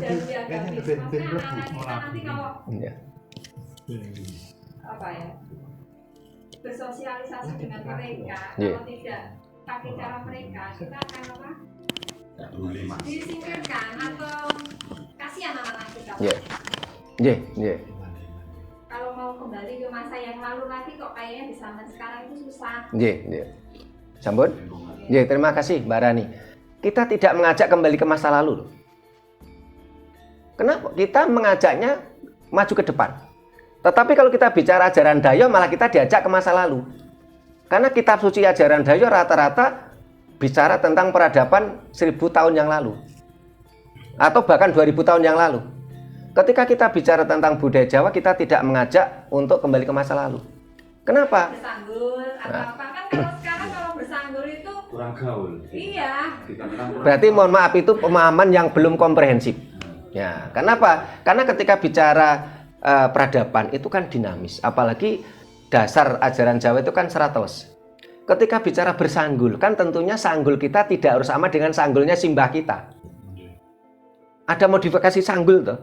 Dari agamis. Maksudnya anak-anak kita nanti kalau Ya. apa ya? Bersosialisasi dengan mereka, Iya. kalau tidak pakai cara mereka, kita akan apa? Disingkirkan atau kasihan anak-anak kita. Iya. Kalau mau kembali ke masa yang lalu lagi kok kayaknya di zaman sekarang itu susah. Iya. Sampun? Iya, terima kasih Mbak Rani. Kita tidak mengajak kembali ke masa lalu. Kenapa? Kita mengajaknya maju ke depan. Tetapi kalau kita bicara ajaran Dayo, malah kita diajak ke masa lalu. Karena kitab suci ajaran Dayo rata-rata bicara tentang peradaban 1000 tahun yang lalu. Atau bahkan 2000 tahun yang lalu. Ketika kita bicara tentang budaya Jawa, kita tidak mengajak untuk kembali ke masa lalu. Kenapa? Bersanggul atau apa kan kalau sekarang kalau bersanggul itu Kurang gaul. iya. Berarti mohon maaf itu pemahaman yang belum komprehensif. Ya, kenapa? Karena ketika bicara peradaban itu kan dinamis, apalagi dasar ajaran Jawa itu kan serateles. Ketika bicara bersanggul, kan tentunya sanggul kita tidak harus sama dengan sanggulnya simbah kita. Ada modifikasi sanggul tuh.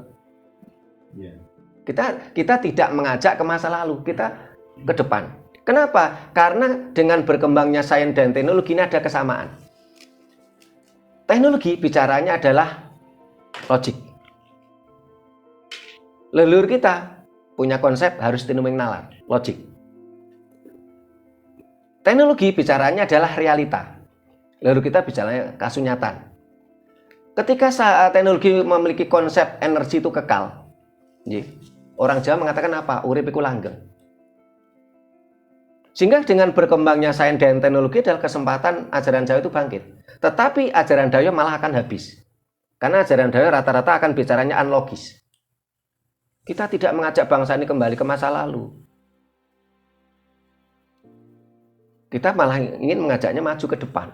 Kita tidak mengajak ke masa lalu, kita ke depan. Kenapa? Karena dengan berkembangnya sains dan teknologi ini ada kesamaan. Teknologi bicaranya adalah logik. Leluhur kita punya konsep harus tinuming nalar, logik. Teknologi bicaranya adalah realita. Leluhur kita bicaranya kasunyatan. Ketika teknologi memiliki konsep energi itu kekal, orang Jawa mengatakan apa? Urip iku langgeng. Sehingga dengan berkembangnya sains dan teknologi adalah kesempatan ajaran Jawa itu bangkit. Tetapi ajaran Dayo malah akan habis. Karena ajaran Dayo rata-rata akan bicaranya unlogis. Kita tidak mengajak bangsa ini kembali ke masa lalu. Kita malah ingin mengajaknya maju ke depan.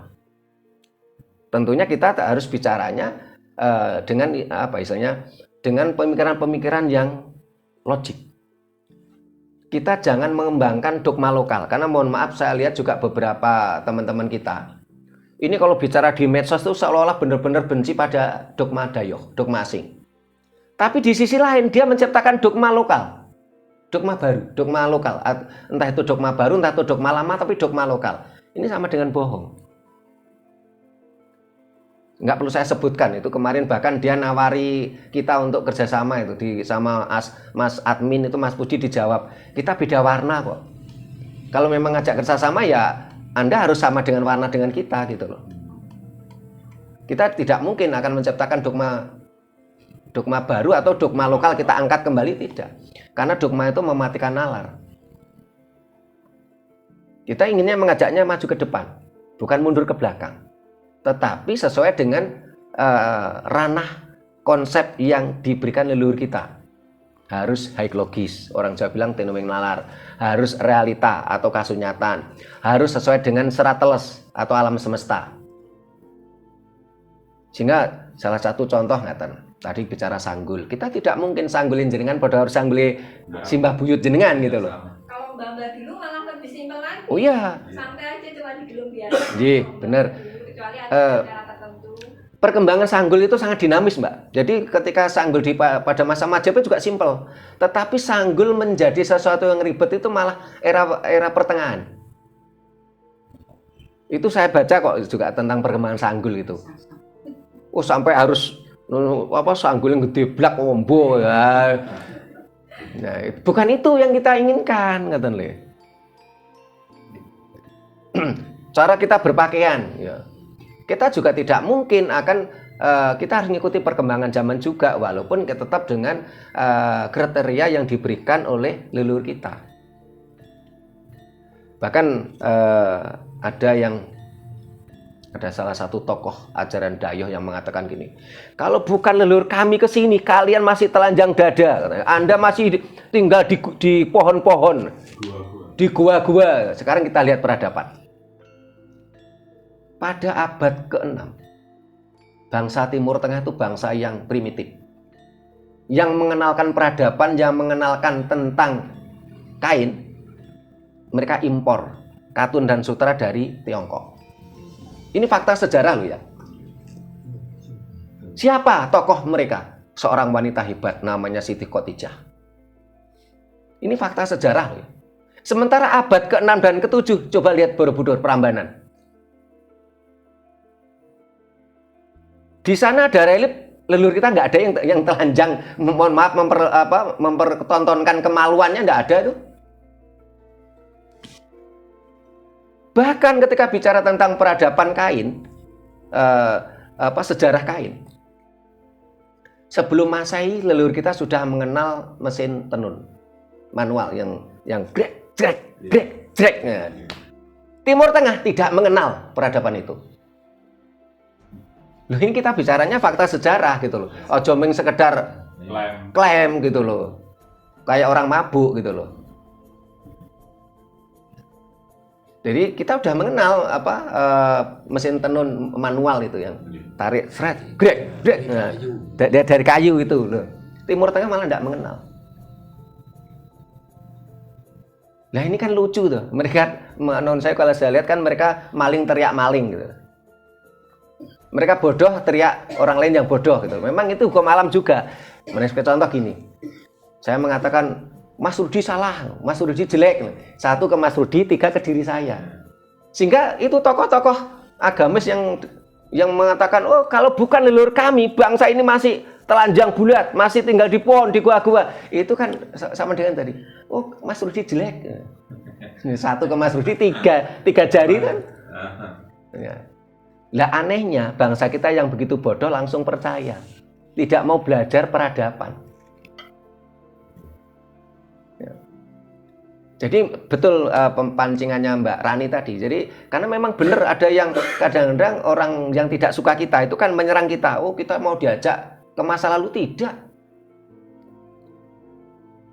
Tentunya kita harus bicaranya dengan dengan pemikiran-pemikiran yang logik. Kita jangan mengembangkan dogma lokal, karena mohon maaf saya lihat juga beberapa teman-teman kita ini kalau bicara di medsos itu seolah-olah benar-benar benci pada dogma Dayo, dogma asing. Tapi di sisi lain dia menciptakan dogma lokal, dogma baru, dogma lokal, entah itu dogma baru, entah itu dogma lama, tapi dogma lokal. Ini sama dengan bohong. Nggak perlu saya sebutkan, itu kemarin bahkan dia nawari kita untuk kerjasama itu sama Mas admin itu Mas Budi dijawab, kita beda warna kok. Kalau memang ngajak kerjasama ya Anda harus sama dengan warna dengan kita gitu loh. Kita tidak mungkin akan menciptakan dogma baru atau dogma lokal kita angkat kembali, tidak. Karena dogma itu mematikan nalar. Kita inginnya mengajaknya maju ke depan, bukan mundur ke belakang. Tetapi sesuai dengan ranah konsep yang diberikan leluhur kita. Harus high logis, orang Jawa bilang tinuming nalar, harus realita atau kasunyatan, harus sesuai dengan serateles atau alam semesta. Sehingga salah satu contoh ngaten, tadi bicara sanggul, kita tidak mungkin sanggulin jenengan pada harus sangguli simbah buyut jenengan gitu loh. Kalau mbak-mbak dulu malah lebih simpel lagi. Oh iya. Santai aja cuma digelung biasa. Iya, benar. Kecuali ada acara tertentu. Perkembangan sanggul itu sangat dinamis, Mbak. Jadi ketika sanggul pada masa Majapahit juga simpel. Tetapi sanggul menjadi sesuatu yang ribet itu malah era pertengahan. Itu saya baca kok juga tentang perkembangan sanggul itu. Oh, sampai harus sanggul yang gede blak ombo ya. Nah, bukan itu yang kita inginkan, ngaten le. Cara kita berpakaian ya. Kita juga tidak mungkin akan kita harus mengikuti perkembangan zaman juga, walaupun kita tetap dengan kriteria yang diberikan oleh leluhur kita. Bahkan ada salah satu tokoh ajaran Dayo yang mengatakan gini, kalau bukan leluhur kami ke sini, kalian masih telanjang dada, Anda masih tinggal di pohon-pohon, di gua-gua. Sekarang kita lihat peradaban. Pada abad ke-6, bangsa Timur Tengah itu bangsa yang primitif. yang mengenalkan peradaban, yang mengenalkan tentang kain, mereka impor katun dan sutra dari Tiongkok. Ini fakta sejarah loh ya. Siapa tokoh mereka? Seorang wanita hebat namanya Siti Khotijah. Ini fakta sejarah loh ya. Sementara abad ke-6 dan ke-7, coba lihat Borobudur Prambanan. Di sana ada relief, leluhur kita nggak ada yang telanjang, mohon maaf, mempertontonkan kemaluannya, nggak ada tuh. Bahkan ketika bicara tentang peradaban kain, sejarah kain, sebelum Masehi leluhur kita sudah mengenal mesin tenun manual yang grek. Timur Tengah tidak mengenal peradaban itu. Loh, ini kita bicaranya fakta sejarah gitu loh. Ojo meng sekedar klaim gitu loh. Kayak orang mabuk gitu loh. Jadi kita udah mengenal mesin tenun manual itu yang tarik seret, grek. Nah, dari kayu itu loh. Timur Tengah malah tidak mengenal. Nah ini kan lucu tuh. Mereka, saya kalau saya lihat kan mereka maling teriak maling gitu. Mereka bodoh teriak orang lain yang bodoh gitu. Memang itu hukum alam juga. Contoh gini. Saya mengatakan Mas Rudi salah, Mas Rudi jelek. 1 ke Mas Rudi, 3 ke diri saya. Sehingga itu tokoh-tokoh agamis yang mengatakan, oh kalau bukan leluhur kami, bangsa ini masih telanjang bulat, masih tinggal di pohon, di gua-gua. Itu kan sama dengan tadi. Oh, Mas Rudi jelek. 1 ke Mas Rudi, 3 jari kan. Ya. Lah anehnya bangsa kita yang begitu bodoh langsung percaya. Tidak mau belajar peradaban. Ya. Jadi betul pempancingannya Mbak Rani tadi. Jadi karena memang benar ada yang kadang-kadang orang yang tidak suka kita itu kan menyerang kita. Oh, kita mau diajak ke masa lalu. Tidak.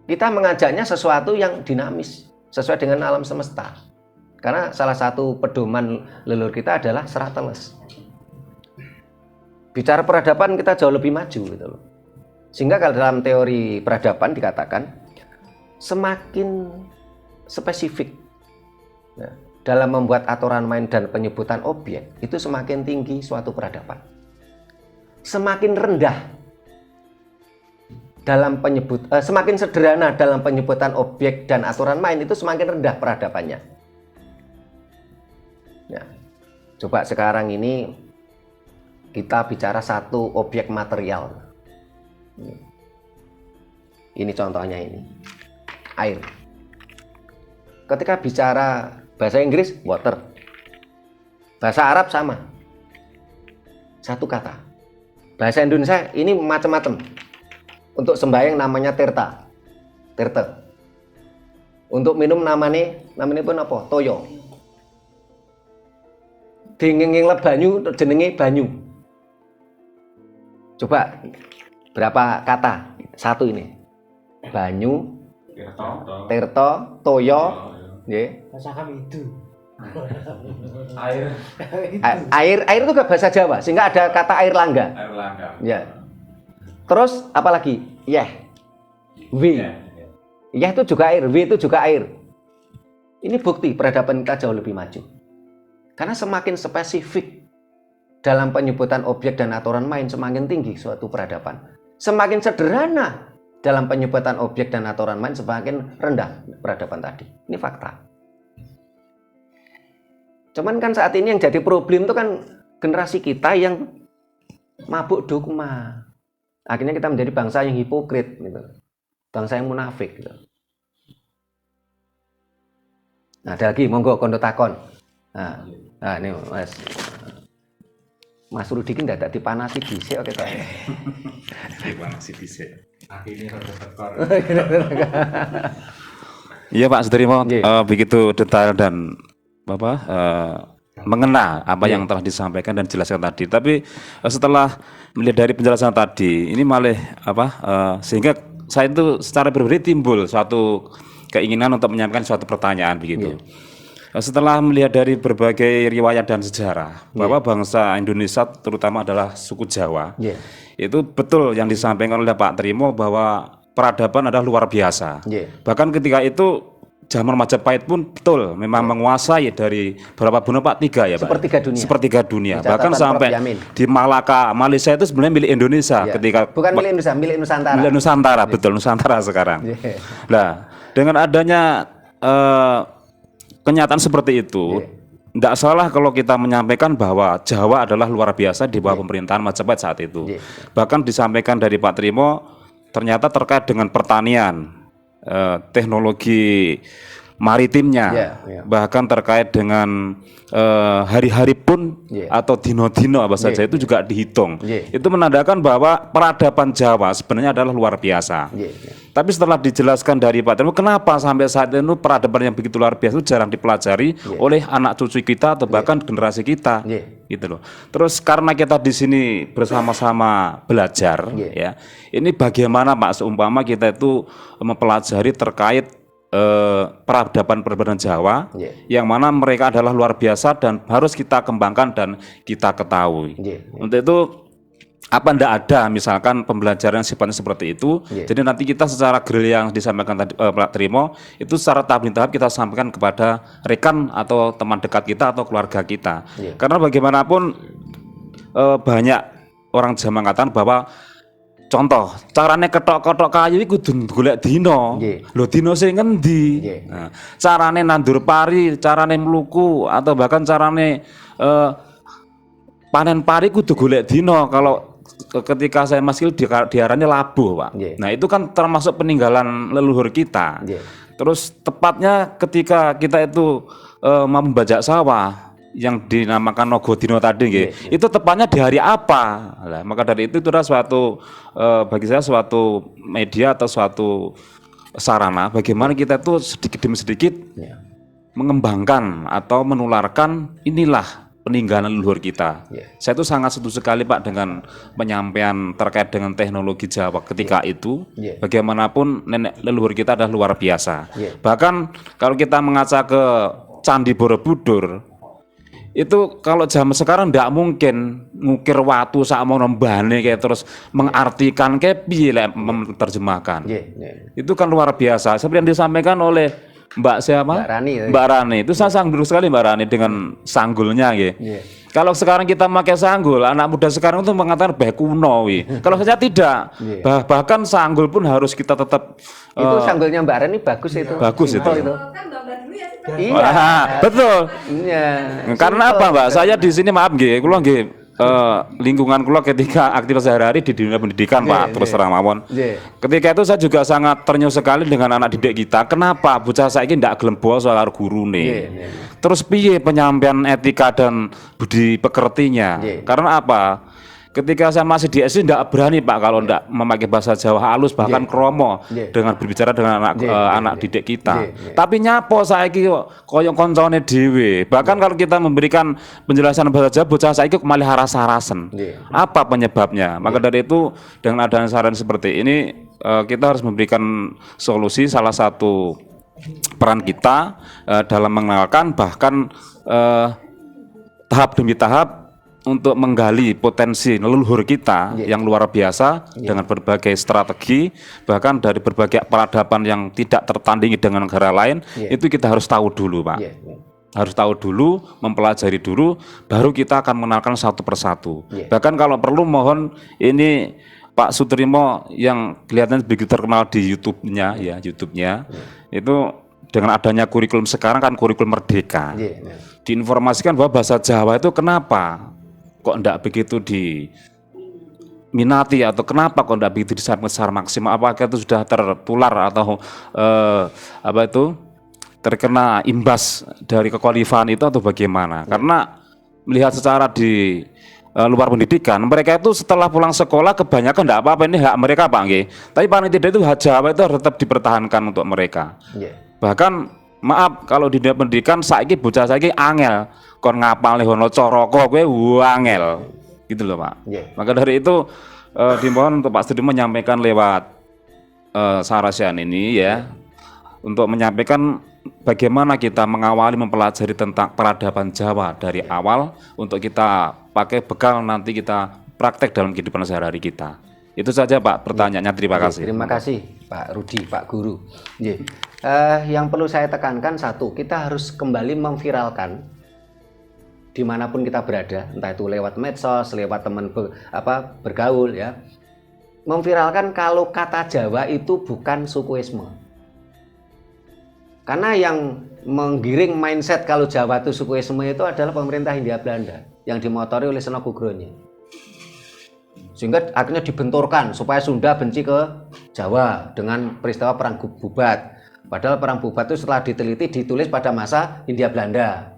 Kita mengajaknya sesuatu yang dinamis, sesuai dengan alam semesta. Karena salah satu pedoman leluhur kita adalah Serateles. Bicara peradaban kita jauh lebih maju gitu loh. Sehingga kalau dalam teori peradaban dikatakan semakin spesifik dalam membuat aturan main dan penyebutan objek, itu semakin tinggi suatu peradaban. Semakin rendah dalam semakin sederhana dalam penyebutan objek dan aturan main, itu semakin rendah peradabannya. Ya. Coba sekarang ini kita bicara satu objek material. Ini contohnya ini. Air. Ketika bicara bahasa Inggris, water. Bahasa Arab sama. Satu kata. Bahasa Indonesia ini macam-macam. Untuk sembahyang namanya tirta. Tirta. Untuk minum namanya pun apa? Toyo. Dinging banyu jenenge banyu. Coba berapa kata? Satu ini. Banyu, tirta, toyo, nggih. Bahasa kami itu. Air itu ke bahasa Jawa, sehingga ada kata air langga. Ya. Terus apa lagi? W. Itu juga air, W itu juga air. Ini bukti peradaban kita jauh lebih maju. Karena semakin spesifik dalam penyebutan objek dan aturan main, semakin tinggi suatu peradaban. Semakin sederhana dalam penyebutan objek dan aturan main, semakin rendah peradaban tadi. Ini fakta. Cuman kan saat ini yang jadi problem itu kan generasi kita yang mabuk dogma. Akhirnya kita menjadi bangsa yang hipokrit, gitu. Bangsa yang munafik. Gitu. Nah, ada lagi, monggo kondo takon. Nah, ini Mas Rudi ini tidak dipanasi dhisik oke ta. Dipanasi dhisik. Akhirnya rada tekor. Iya Pak Sudarimo, begitu detail dan mengena apa yang telah disampaikan dan dijelaskan tadi. Tapi setelah melihat dari penjelasan tadi, ini malah sehingga saya itu secara pribadi timbul suatu keinginan untuk menyampaikan suatu pertanyaan begitu. Setelah melihat dari berbagai riwayat dan sejarah bahwa bangsa Indonesia terutama adalah suku Jawa, Nggih. itu betul yang disampaikan oleh Pak Trimo bahwa peradaban adalah luar biasa. Nggih. Bahkan ketika itu zaman Majapahit pun betul memang menguasai dari berapa benua Pak? 3 ya Pak? Sepertiga dunia. Sepertiga dunia. Di catatan Bahkan sampai Prof. Yamin. di Malaka, Malaysia itu sebenarnya milik Indonesia Ya. ketika Bukan milik Indonesia, milik Nusantara. milik Nusantara, betul Nusantara sekarang. Nggih. Nah, dengan adanya kenyataan seperti itu, tidak salah kalau kita menyampaikan bahwa Jawa adalah luar biasa di bawah pemerintahan Majapahit saat itu. Bahkan disampaikan dari Pak Trimo, ternyata terkait dengan pertanian, teknologi maritimnya, bahkan terkait dengan hari-hari pun atau dino-dino apa saja itu juga dihitung. Itu menandakan bahwa peradaban Jawa sebenarnya adalah luar biasa. Tapi setelah dijelaskan dari Pak Trimo, kenapa sampai saat ini peradaban yang begitu luar biasa itu jarang dipelajari oleh anak cucu kita atau bahkan generasi kita, gitu loh. Terus karena kita di sini bersama-sama belajar, ya, ini bagaimana Pak seumpama kita itu mempelajari terkait peradaban Jawa, yang mana mereka adalah luar biasa dan harus kita kembangkan dan kita ketahui. Untuk itu apa ndak ada misalkan pembelajaran yang sifatnya seperti itu. Jadi nanti kita secara grill yang disampaikan tadi Pak Trimo itu secara tahap demi tahap kita sampaikan kepada rekan atau teman dekat kita atau keluarga kita. Karena bagaimanapun banyak orang Jawa mengatakan bahwa contoh, carane ketok-ketok kayu iku kudu golek dino. Lho dino sing ngendi? Nah, carane nandur pari, carane mluku atau bahkan carane panen pari kudu golek dino. Kalau ketika saya masih diarahnya labuh, Pak. Nah, itu kan termasuk peninggalan leluhur kita. Terus tepatnya ketika kita itu mau membajak sawah yang dinamakan Nogodino tadi, itu tepatnya di hari apa? Nah, maka dari itu adalah suatu bagi saya suatu media atau suatu sarana bagaimana kita itu sedikit demi sedikit mengembangkan atau menularkan inilah peninggalan leluhur kita. Saya itu sangat setuju sekali Pak dengan penyampaian terkait dengan teknologi Jawa ketika itu. Bagaimanapun nenek leluhur kita adalah luar biasa. Bahkan kalau kita mengaca ke Candi Borobudur, itu kalau zaman sekarang tidak mungkin ngukir watu sak mau nembane kayak terus mengartikan kayak piye lek menerjemahkan. Itu kan luar biasa. Seperti yang disampaikan oleh Mbak siapa? Mbak Rani. Itu saya sangat sekali Mbak Rani dengan sanggulnya Kalau sekarang kita pakai sanggul, anak muda sekarang itu mengatakan kuno. Kalau saja tidak, bahkan sanggul pun harus kita tetap. Itu sanggulnya Mbak Rani bagus itu. Bagus itu. Kan gambar dulu ya sih. Iya, betul. Iya. Karena apa, Mbak? Saya di sini maaf kula lingkungan kula ketika aktif sehari-hari di dunia pendidikan, Pak, terus terang mawon. Ketika itu saya juga sangat ternyuh sekali dengan anak didik kita. Kenapa bocah saiki ndak gelem basa karo gurune? Terus piye penyampaian etika dan budi pekertinya? Karena apa? Ketika saya masih di SD tidak berani Pak kalau tidak memakai bahasa Jawa halus bahkan kromo dengan berbicara dengan anak didik kita. Tapi nyapo saiki koyo koncone dhewe. Bahkan kalau kita memberikan penjelasan bahasa Jawa bocah saiki malah haras-harasen. Apa penyebabnya? Maka dari itu dengan adanya saran seperti ini kita harus memberikan solusi. Salah satu peran kita dalam mengenalkan bahkan tahap demi tahap untuk menggali potensi leluhur kita yang luar biasa dengan berbagai strategi, bahkan dari berbagai peradaban yang tidak tertandingi dengan negara lain, itu kita harus tahu dulu, Pak. Harus tahu dulu, mempelajari dulu, baru kita akan mengenalkan satu persatu. Bahkan kalau perlu mohon ini Pak Sutrimo yang kelihatannya begitu terkenal di YouTube-nya, itu dengan adanya kurikulum sekarang kan kurikulum merdeka. Diinformasikan bahwa bahasa Jawa itu kenapa kok enggak begitu diminati atau kenapa kok enggak begitu disampaikan secara maksimal, apakah itu sudah tertular atau terkena imbas dari kekwalifan itu atau bagaimana? Karena melihat secara di luar pendidikan, mereka itu setelah pulang sekolah kebanyakan enggak apa-apa, ini hak mereka Pak nggih. Tapi paling tidak itu hak Jawa itu harus tetap dipertahankan untuk mereka. Bahkan maaf kalau di dunia pendidikan saiki bocah saiki angel kon ngapal hono coroko kowe angel gitu loh Pak. Maka dari itu dimohon untuk Pak Studi menyampaikan lewat sarasian ini untuk menyampaikan bagaimana kita mengawali mempelajari tentang peradaban Jawa dari awal untuk kita pakai bekal nanti kita praktek dalam kehidupan sehari-hari kita. Itu saja Pak pertanyaannya, terima kasih. Terima kasih Pak Rudi, Pak Guru. Yang perlu saya tekankan satu, kita harus kembali memviralkan dimanapun kita berada, entah itu lewat medsos, lewat teman bergaul ya. Memviralkan kalau kata Jawa itu bukan sukuisme. Karena yang menggiring mindset kalau Jawa itu sukuisme itu adalah pemerintah Hindia Belanda yang dimotori oleh Seno Gugronye. Sehingga akhirnya dibenturkan supaya Sunda benci ke Jawa dengan peristiwa Perang Bubat. Padahal Perang Bubat itu setelah diteliti ditulis pada masa Hindia Belanda.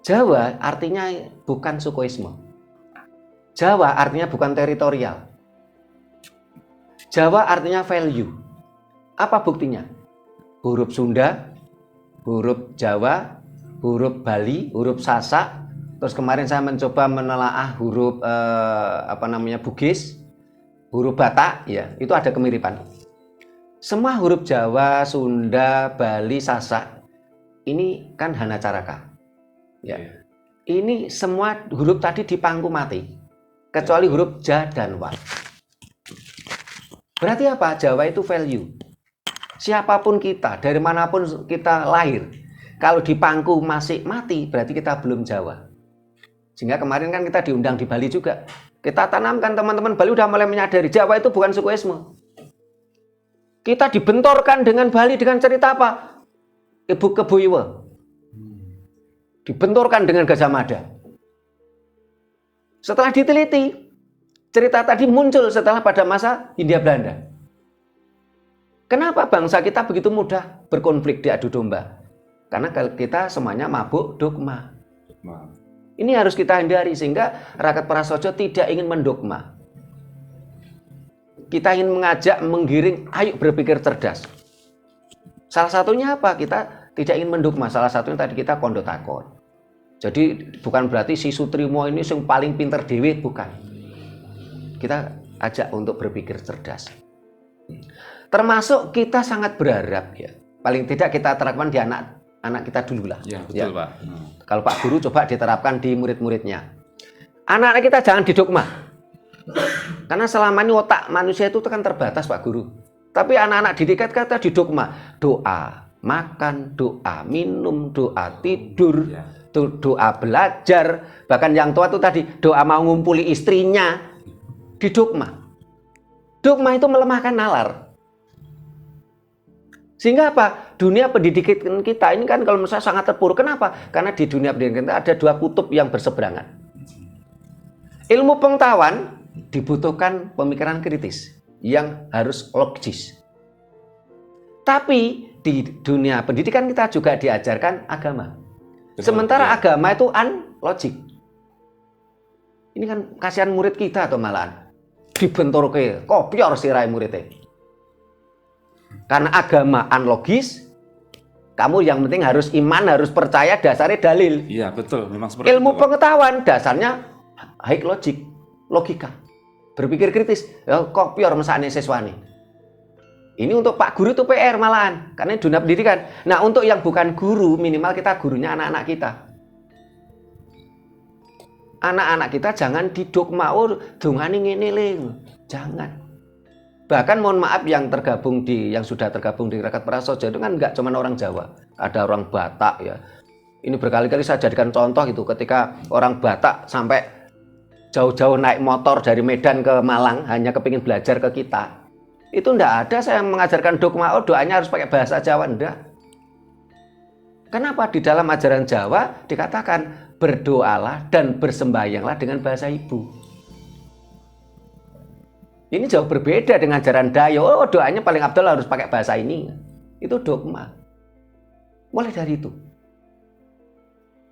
Jawa artinya bukan sukuisme. Jawa artinya bukan teritorial. Jawa artinya value. Apa buktinya? Huruf Sunda, huruf Jawa, huruf Bali, huruf Sasak. Terus kemarin saya mencoba menelaah huruf Bugis, huruf Batak, ya itu ada kemiripan. Semua huruf Jawa, Sunda, Bali, Sasak ini kan Hana Caraka. Ya. Ini semua huruf tadi dipangku mati, kecuali huruf Ja dan Wa. Berarti apa? Jawa itu value. Siapapun kita, dari manapun kita lahir, kalau dipangku masih mati, berarti kita belum Jawa. Sehingga kemarin kan kita diundang di Bali juga. Kita tanamkan teman-teman Bali udah mulai menyadari Jawa itu bukan sukuisme. Kita dibentorkan dengan Bali dengan cerita apa? Ibu Kebuiwe. Dibentorkan dengan Gajah Mada. Setelah diteliti, cerita tadi muncul setelah pada masa Hindia Belanda. Kenapa bangsa kita begitu mudah berkonflik di adu domba? Karena kita semuanya mabuk dogma. Ini harus kita hindari sehingga rakyat Prasojo tidak ingin mendogma. Kita ingin mengajak, menggiring, ayo berpikir cerdas. Salah satunya apa? Kita tidak ingin mendogma. Salah satunya tadi kita kondo takon. Jadi bukan berarti si Sutrimo ini yang paling pinter dewe, bukan. Kita ajak untuk berpikir cerdas. Termasuk kita sangat berharap ya. Paling tidak kita terapkan di anak kita dulu lah. Ya, betul, Pak. Kalau Pak Guru coba diterapkan di murid-muridnya. Anak-anak kita jangan didogma. Karena selama ini otak manusia itu kan terbatas, Pak Guru. Tapi anak-anak didikat kata didogma. Doa, makan, doa, minum, doa, tidur, doa belajar. Bahkan yang tua itu tadi doa mau ngumpuli istrinya. Didogma. Dogma itu melemahkan nalar. Sehingga apa? Dunia pendidikan kita ini kan kalau misalnya sangat terpuruk. Kenapa? Karena di dunia pendidikan kita ada dua kutub yang berseberangan. Ilmu pengetahuan dibutuhkan pemikiran kritis yang harus logis. Tapi di dunia pendidikan kita juga diajarkan agama. Sementara agama itu unlogik. Ini kan kasihan murid kita atau malahan dibentur ke kopior sirai muridnya. Karena agama unlogis, kamu yang penting harus iman, harus percaya, dasarnya dalil. Iya, betul. Memang seperti Ilmu itu, pengetahuan dasarnya high logic, logika. Berpikir kritis, ya kok pior mesane siswane. Ini untuk Pak Guru itu PR malahan, karena dunia pendidikan. Nah, untuk yang bukan guru, minimal kita gurunya anak-anak kita. Anak-anak kita jangan didogma, oh dongane ngene le. Jangan. Bahkan mohon maaf yang sudah tergabung di Rakyat Prasojo itu kan nggak cuma orang Jawa, ada orang Batak ya. Ini berkali-kali saya jadikan contoh itu ketika orang Batak sampai jauh-jauh naik motor dari Medan ke Malang hanya kepingin belajar ke kita. Itu enggak ada saya mengajarkan dogma, oh doanya harus pakai bahasa Jawa, enggak. Kenapa? Di dalam ajaran Jawa dikatakan berdoalah dan bersembahyanglah dengan bahasa ibu. Ini jauh berbeda dengan ajaran Dayo. Oh, doanya paling abdul harus pakai bahasa ini. Itu dogma. Mulai dari itu.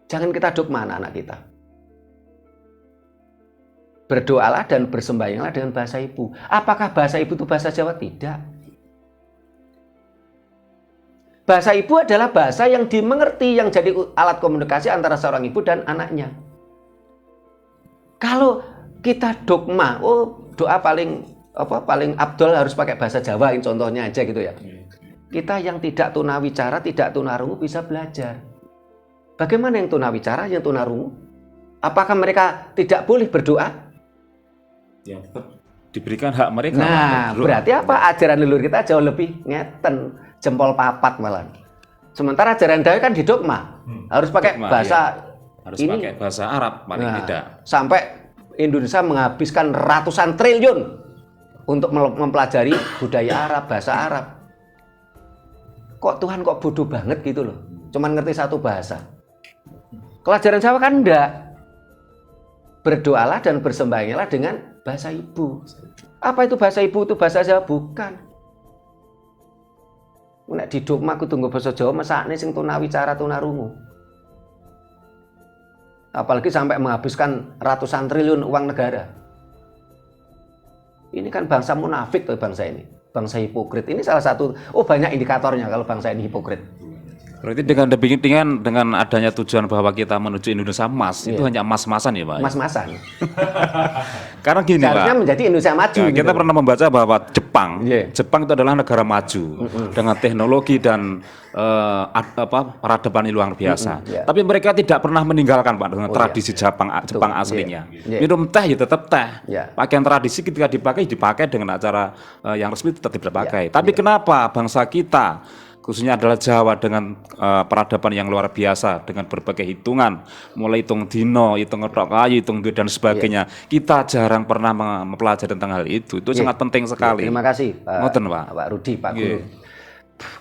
Jangan kita dogma anak-anak kita. Berdoalah dan bersembahyanglah dengan bahasa ibu. Apakah bahasa ibu itu bahasa Jawa? Tidak. Bahasa ibu adalah bahasa yang dimengerti, yang jadi alat komunikasi antara seorang ibu dan anaknya. Kalau kita dogma, oh doa paling abdul harus pakai bahasa Jawa, ini contohnya aja gitu ya. Kita yang tidak tunawicara, tidak tunarungu bisa belajar. Bagaimana yang tunawicara, yang tunarungu? Apakah mereka tidak boleh berdoa? Ya, tetap diberikan hak mereka. Nah, berarti apa? Ajaran leluhur kita jauh lebih ngeten, jempol papat malah. Sementara ajaran Dawe kan di dogma, harus pakai Dogma, bahasa Harus ini. pakai bahasa Arab paling Nah, tidak. Sampai Indonesia menghabiskan ratusan triliun untuk mempelajari budaya Arab, bahasa Arab. Kok Tuhan kok bodoh banget gitu loh, cuman ngerti satu bahasa. Kalau ajaran Jawa kan enggak. Berdoalah dan bersembahyangilah dengan bahasa ibu. Apa itu bahasa ibu? Itu bahasa Jawa? Bukan. Nek di dogma kudu nggo basa Jawa mesakne sing tunawicara tunarungu. Apalagi sampai menghabiskan ratusan triliun uang negara. Ini kan bangsa munafik tuh bangsa ini. Bangsa hipokrit. Ini salah satu, banyak indikatornya kalau bangsa ini hipokrit. Berarti dengan adanya tujuan bahwa kita menuju Indonesia emas, itu hanya emas-masan ya Pak? Mas-masan. Karena gini Seharusnya Pak, menjadi Indonesia maju. ya, kita pernah membaca bahwa Jepang itu adalah negara maju dengan teknologi dan peradaban yang luar biasa. Tapi mereka tidak pernah meninggalkan Pak dengan tradisi Jepang aslinya. Minum teh ya tetap teh. Pakaian tradisi ketika dipakai dengan acara yang resmi tetap dipakai. Tapi kenapa bangsa kita khususnya adalah Jawa dengan peradaban yang luar biasa dengan berbagai hitungan, mulai hitung dino, hitung ngetok kayu, hitung duit dan sebagainya. Kita jarang pernah mempelajari tentang hal itu. Itu sangat penting sekali. Terima kasih Pak Rudi, Pak Guru.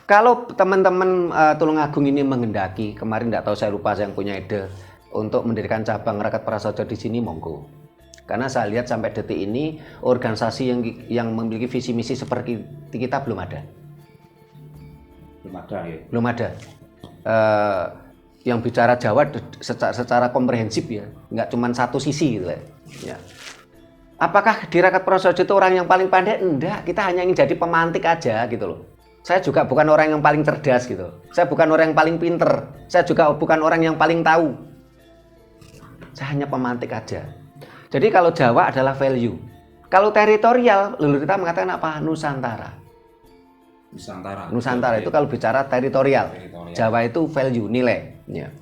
Kalau teman-teman Tulungagung ini menghendaki, kemarin tidak tahu saya lupa, saya yang punya ide untuk mendirikan cabang Rakat Prasaja di sini, monggo. Karena saya lihat sampai detik ini organisasi yang memiliki visi misi seperti kita belum ada. Belum ada. Yang bicara Jawa secara komprehensif ya, nggak cuma satu sisi gitu ya. Apakah di Rakat Prasaja itu orang yang paling pandai? Enggak, kita hanya ingin jadi pemantik aja gitu loh. Saya juga bukan orang yang paling cerdas gitu. Saya bukan orang yang paling pinter. Saya juga bukan orang yang paling tahu. Saya hanya pemantik aja. Jadi kalau Jawa adalah value. Kalau teritorial, leluhur kita mengatakan apa? Nusantara. Nusantara itu kalau bicara teritorial. Jawa itu value, nilai. Ya.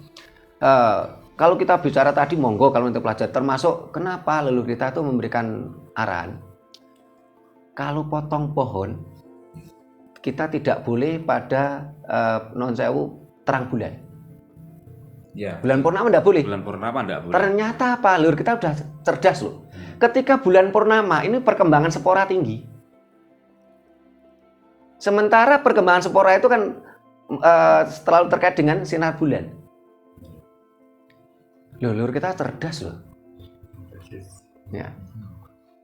Kalau kita bicara tadi monggo kalau untuk pelajar, termasuk kenapa leluhur kita itu memberikan arahan. Kalau potong pohon, kita tidak boleh pada non sewu terang bulan. Ya. Bulan purnama tidak boleh. Bulan purnama tidak boleh. Ternyata apa? Leluhur kita udah cerdas loh. Ketika bulan purnama ini perkembangan spora tinggi. Sementara perkembangan spora itu kan terlalu terkait dengan sinar bulan. Leluhur kita cerdas loh. Ya.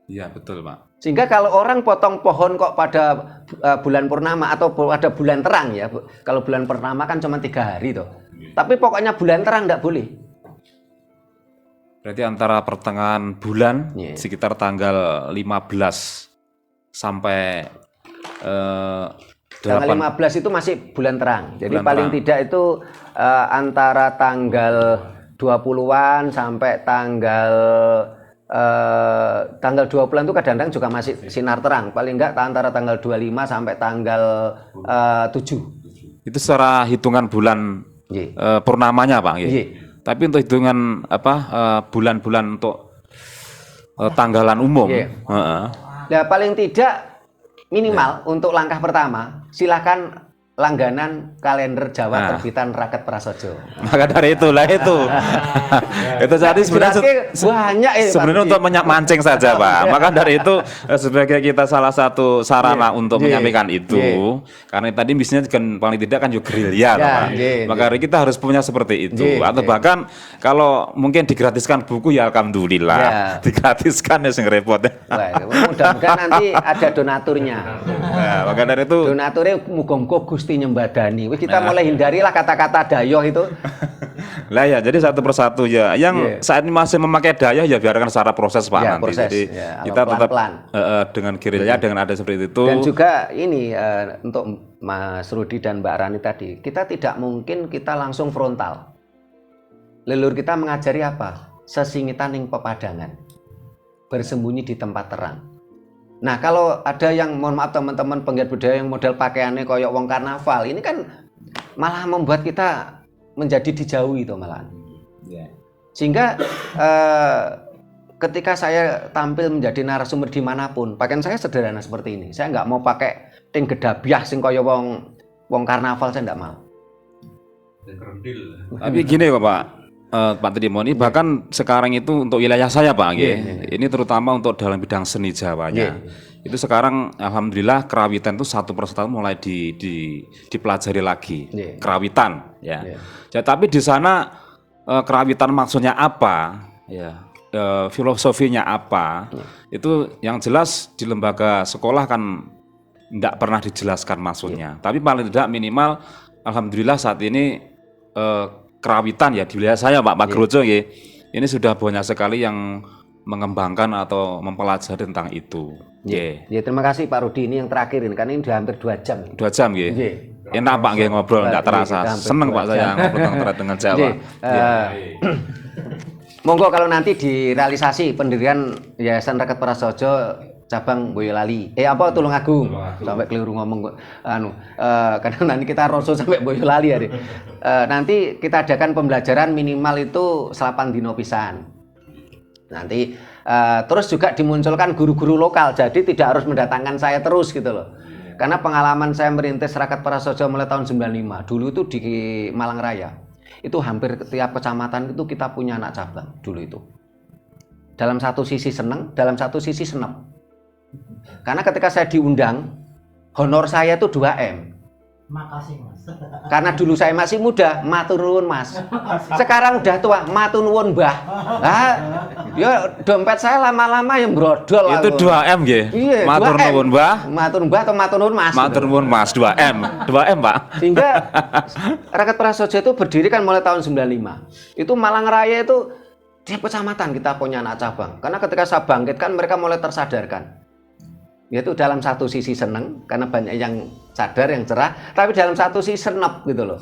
Iya betul Pak. Sehingga kalau orang potong pohon kok pada bulan purnama atau pada bulan terang ya. Kalau bulan purnama kan cuma 3 hari toh. Tapi pokoknya bulan terang tidak boleh. Berarti antara pertengahan bulan sekitar tanggal 15 sampai tanggal 15 itu masih bulan terang. Jadi bulan paling terang. Tidak itu antara tanggal 20-an sampai tanggal 20-an itu kadang-kadang juga masih sinar terang. Paling enggak antara tanggal 25 sampai tanggal 7. Itu secara hitungan bulan purnamanya Pak. Tapi untuk hitungan bulan-bulan untuk tanggalan umum. Ya paling tidak minimal untuk langkah pertama silakan langganan kalender Jawa terbitan Rakat Prasaja. Maka dari itulah itu jadi sebenarnya untuk mancing saja Pak. Maka dari itu sebagai kita salah satu sarana untuk menyampaikan itu, karena tadi bisnisnya kan paling tidak kan juga gerilya Pak. Maka dari kita harus punya seperti itu. Atau bahkan kalau mungkin digratiskan buku ya alhamdulillah. Digratiskan ya sing repot. Mudah-mudahan nanti ada donaturnya. Nah, maka dari itu donaturnya muga-muga Gusti nyembadani. Kita mulai hindarilah kata-kata dayoh itu. Lah ya, jadi satu persatu ya. Yang saat ini masih memakai dayoh ya biarkan secara proses Pak nanti. Proses, jadi kita tetap dengan gerilya dengan ada seperti itu. Dan juga ini untuk Mas Rudi dan Mbak Rani tadi, kita tidak mungkin kita langsung frontal. Leluhur kita mengajari apa? Sesingitan ing pepadangan. Bersembunyi di tempat terang. Nah, kalau ada yang, mohon maaf teman-teman penggiat budaya yang model pakaiannya koyok wong karnaval, ini kan malah membuat kita menjadi dijauhi itu malah. Sehingga ketika saya tampil menjadi narasumber dimanapun, pakaian saya sederhana seperti ini. Saya nggak mau pakai ting gedabiah sing koyok wong karnaval, saya nggak mau. Tapi gini Pak Tedimoni, bahkan sekarang itu untuk wilayah saya Pak, ini terutama untuk dalam bidang seni Jawanya, itu sekarang alhamdulillah kerawitan itu satu persatu mulai dipelajari lagi, kerawitan ya. Ya, tapi di sana kerawitan maksudnya apa, ya, filosofinya apa, itu yang jelas di lembaga sekolah kan tidak pernah dijelaskan maksudnya. Tapi paling tidak minimal, alhamdulillah saat ini kerawitan ya di wilayah saya Pak Grojo ya, ini sudah banyak sekali yang mengembangkan atau mempelajari tentang itu. Ya, terima kasih Pak Rudi, ini yang terakhir ini, kan ini udah hampir 2 jam. 2 jam ya. Enak Pak nggih ngobrol, enggak terasa. Seneng Pak saya ngobrol dengan Jawa. Monggo kalau nanti direalisasi pendirian Yayasan Raket Prasaja cabang Boyolali, Tulungagung, sampai keliru ngomong karena nanti kita roso sampai Boyolali ya. Nanti kita adakan pembelajaran minimal itu 8 dino pisan. Nanti terus juga dimunculkan guru-guru lokal, jadi tidak harus mendatangkan saya terus gitu loh. Karena pengalaman saya merintis Raket Prasaja mulai tahun 95, dulu itu di Malang Raya, itu hampir tiap kecamatan itu kita punya anak cabang dulu itu. Dalam satu sisi seneng, dalam satu sisi senep. Karena ketika saya diundang, honor saya itu 2M. Makasih Mas. Karena dulu saya masih muda, matur nuwun Mas. Sekarang udah tua, matur nuwun Mbah. Ya dompet saya lama-lama yang brodol. Itu 2M nggih. Iya, matur nuwun Mbah. Matur Mbah atau matur nuwun Mas. Matur nuwun Mas, 2M. 2M Pak. Sehingga Raket Prasaja itu berdiri kan mulai tahun 95. Itu Malang Raya itu tiap kecamatan kita punya anak cabang. Karena ketika saya bangkit kan mereka mulai tersadarkan. Yaitu dalam satu sisi seneng karena banyak yang sadar, yang cerah, tapi dalam satu sisi senep gitu loh.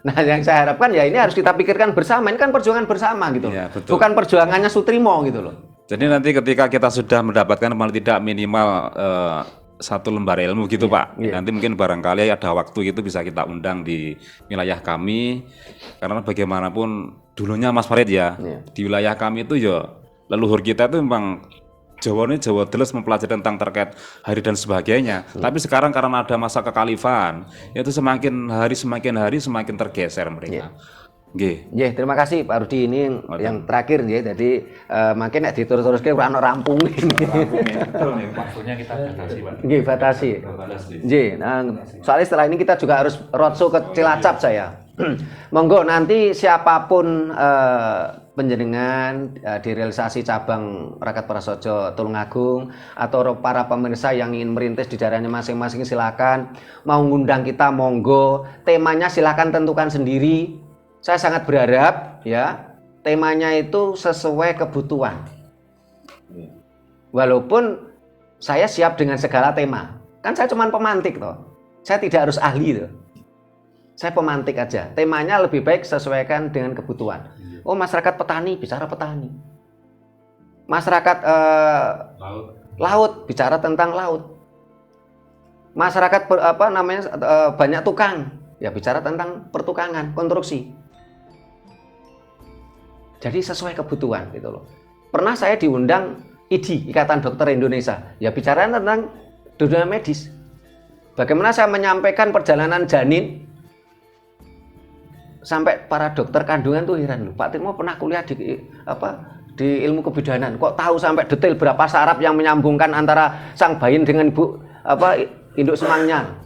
Nah, yang saya harapkan ya ini harus kita pikirkan bersama. Ini kan perjuangan bersama gitu. Ya, bukan perjuangannya Sutrimo gitu loh. Jadi nanti ketika kita sudah mendapatkan paling tidak minimal 1 lembar ilmu gitu Pak. Nanti mungkin barangkali ada waktu gitu bisa kita undang di wilayah kami. Karena bagaimanapun dulunya Mas Farid ya, di wilayah kami itu ya leluhur kita itu memang Jawa ini Jawa Deles mempelajari tentang terkait hari dan sebagainya. Tapi sekarang karena ada masa kekalifan, itu semakin hari semakin tergeser mereka. Terima kasih Pak Rudi, ini yang terakhir nggih. Jadi makin nek diterus-teruske ora ono rampung. Betul nih, waktunya kita batasi Pak. Nggih, batasi. Soalnya setelah ini kita juga harus roadshow ke Cilacap saya. Monggo nanti siapapun penjenengan di realisasi cabang Raket Prasaja Tulungagung atau para pemirsa yang ingin merintis di daerahnya masing-masing, silakan. Mau ngundang kita monggo, temanya silakan tentukan sendiri. Saya sangat berharap ya temanya itu sesuai kebutuhan. Walaupun saya siap dengan segala tema. Kan saya cuma pemantik toh. Saya tidak harus ahli toh. Saya pemantik aja. Temanya lebih baik sesuaikan dengan kebutuhan. Oh, masyarakat petani, bicara petani. Masyarakat laut, bicara tentang laut. Masyarakat banyak tukang, ya bicara tentang pertukangan, konstruksi. Jadi sesuai kebutuhan gitu loh. Pernah saya diundang IDI, Ikatan Dokter Indonesia, ya bicara tentang dunia medis. Bagaimana saya menyampaikan perjalanan janin sampai para dokter kandungan tuh heran loh. Pak Timo pernah kuliah di ilmu kebidanan, kok tahu sampai detail berapa saraf yang menyambungkan antara sang bayi dengan ibu induk semangnya.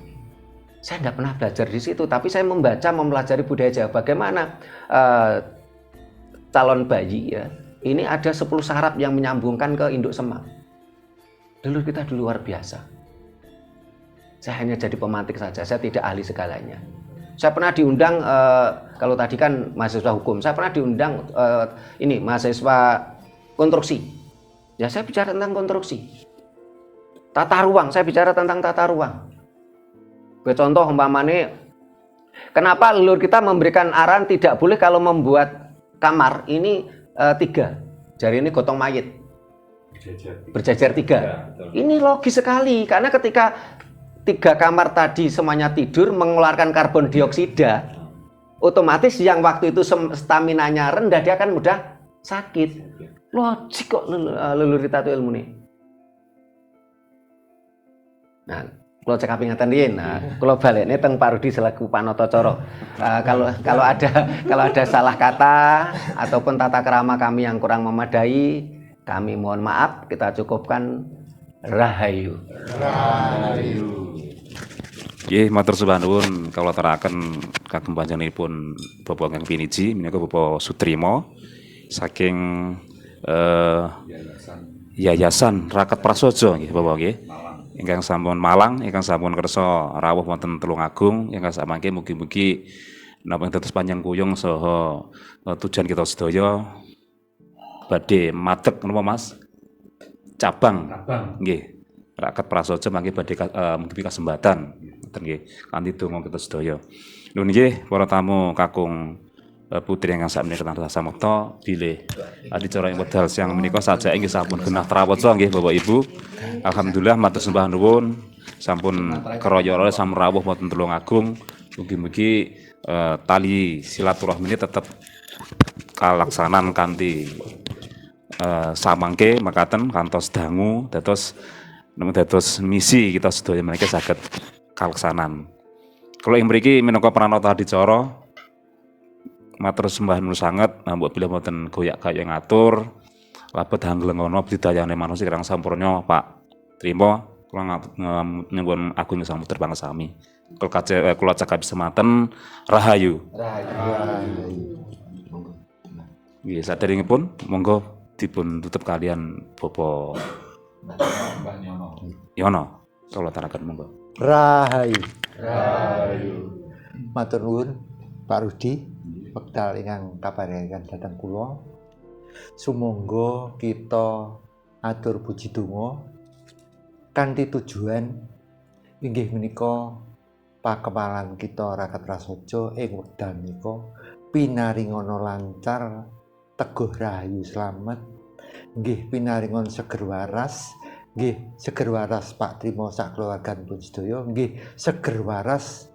Saya tidak pernah belajar di situ, tapi saya mempelajari budaya Jawa. Bagaimana calon bayi ya, ini ada 10 saraf yang menyambungkan ke induk semang. Dulu kita luar biasa. Saya hanya jadi pemantik saja, saya tidak ahli segalanya. Saya pernah diundang, kalau tadi kan mahasiswa hukum, saya pernah diundang mahasiswa konstruksi. Ya saya bicara tentang konstruksi. Tata ruang, saya bicara tentang tata ruang. Contoh umpamanya, kenapa leluhur kita memberikan arahan tidak boleh kalau membuat kamar ini 3. Jari ini gotong mayit. berjajar 3. Ini logis sekali karena ketika 3 kamar tadi semuanya tidur mengeluarkan karbon dioksida, otomatis yang waktu itu staminanya rendah dia akan mudah sakit. Logik kok leluhur kita itu ilmu nih. Nah, kalau cek ingatan dia, kalau balik ini teng Pak Rudi selaku Panoto Coro. Kalau ada salah kata ataupun tata krama kami yang kurang memadai, kami mohon maaf. Kita cukupkan. Rahayu. Nggih, matur sembah nuwun kawula aturaken kagem panjenenganipun Bapak Kang Piniji menika Bapak Sutrimo saking Yayasan Rakat Prasojo nggih Bapak nggih. Ingkang sampun Malang, ingkang sampun kersa rawuh wonten Tulungagung, ingkang samangke mugi-mugi napa dados panjang kuyung saha tujuan kita sedaya badhe madeg napa Mas? Cabang. Nggih. Rakat Prasojo mangke badhe mugi kasembatan ngoten nggih kanthi donga kita sedaya. Lho nggih para tamu kakung putri ingkang sakmenika tansah samekta bilih adicara ing wedal siang menika sajake nggih sampun genah trawaca nggih Bapak Ibu. Alhamdulillah matur sembah nuwun sampun keroyo sampun rawuh wonten Tulungagung. Mugi-mugi tali silaturahmi ini tetep kalaksanan kanthi samangke makaten kantos dangu dados misi kita sedaya menika saged kalaksanan. Kalau ing mriki minangka pranata adicara matur sembah nuwun sanget mbok bilih mboten goyak-gayak ngatur labet hanglengono budidayane manusia kirang sampurna Pak Trimo kula nyuwun agung samuter pangsami kula cekap semanten rahayu. Nggih saderengipun monggo dipun tutup kalian Bapak Yono kula aturaken monggo. Rahayu. Matur nuwun Pak Rudi wekdal ingkang kaparingaken dhateng kula. Sumangga kita atur puji donga kanthi tujuan inggih menika pakemalan kita Rakat Prasojo ing wekdal menika pinaringana lancar, teguh rahayu slamet, nggih pinaringan seger waras, nggih seger waras Pak Trimo sak keluarganipun sedaya, nggih seger waras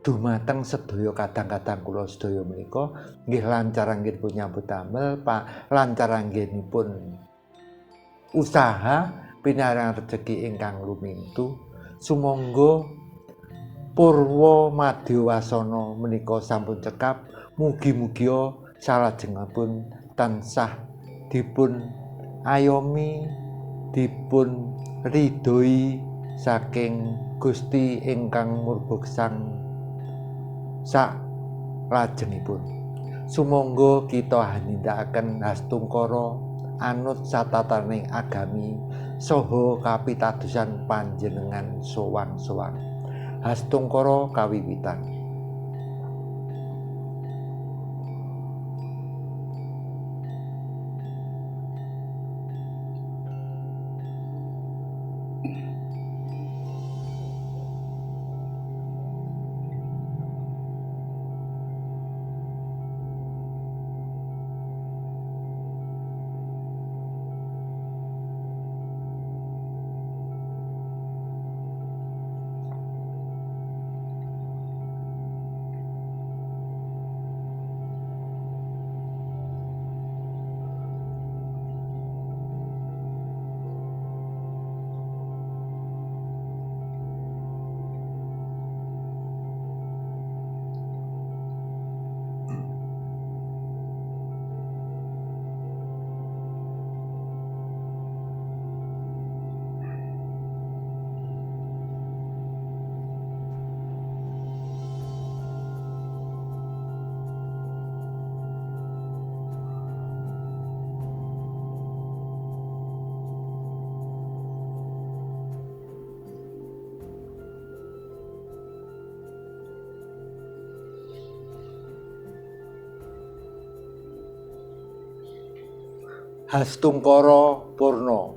dumateng sedaya kadang-kadang kula sedaya menika nggih lancar anggenipun nyambut damel Pak lancar anggenipun usaha pinaringan rejeki ingkang lumintu sumangga purwa madya menika sampun cekap mugi-mugi salajengipun tansah dipun ayomi dipun ridhoi saking Gusti ingkang murbagesang sak lajengipun. Sumangga kita hanindakaken hastungkara anut satataning agami saha kapitadosan panjenengan sowang-sowang. Hastungkara kawiwitan. Hastungkara purna.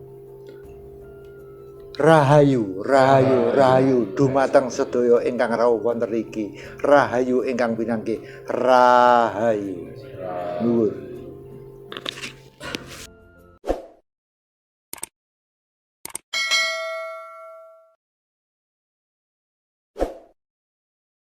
Rahayu, rahayu, rahayu dumateng sedaya ingkang rawuh wonten iki. Rahayu ingkang pinanggih. Rahayu. Nuwun.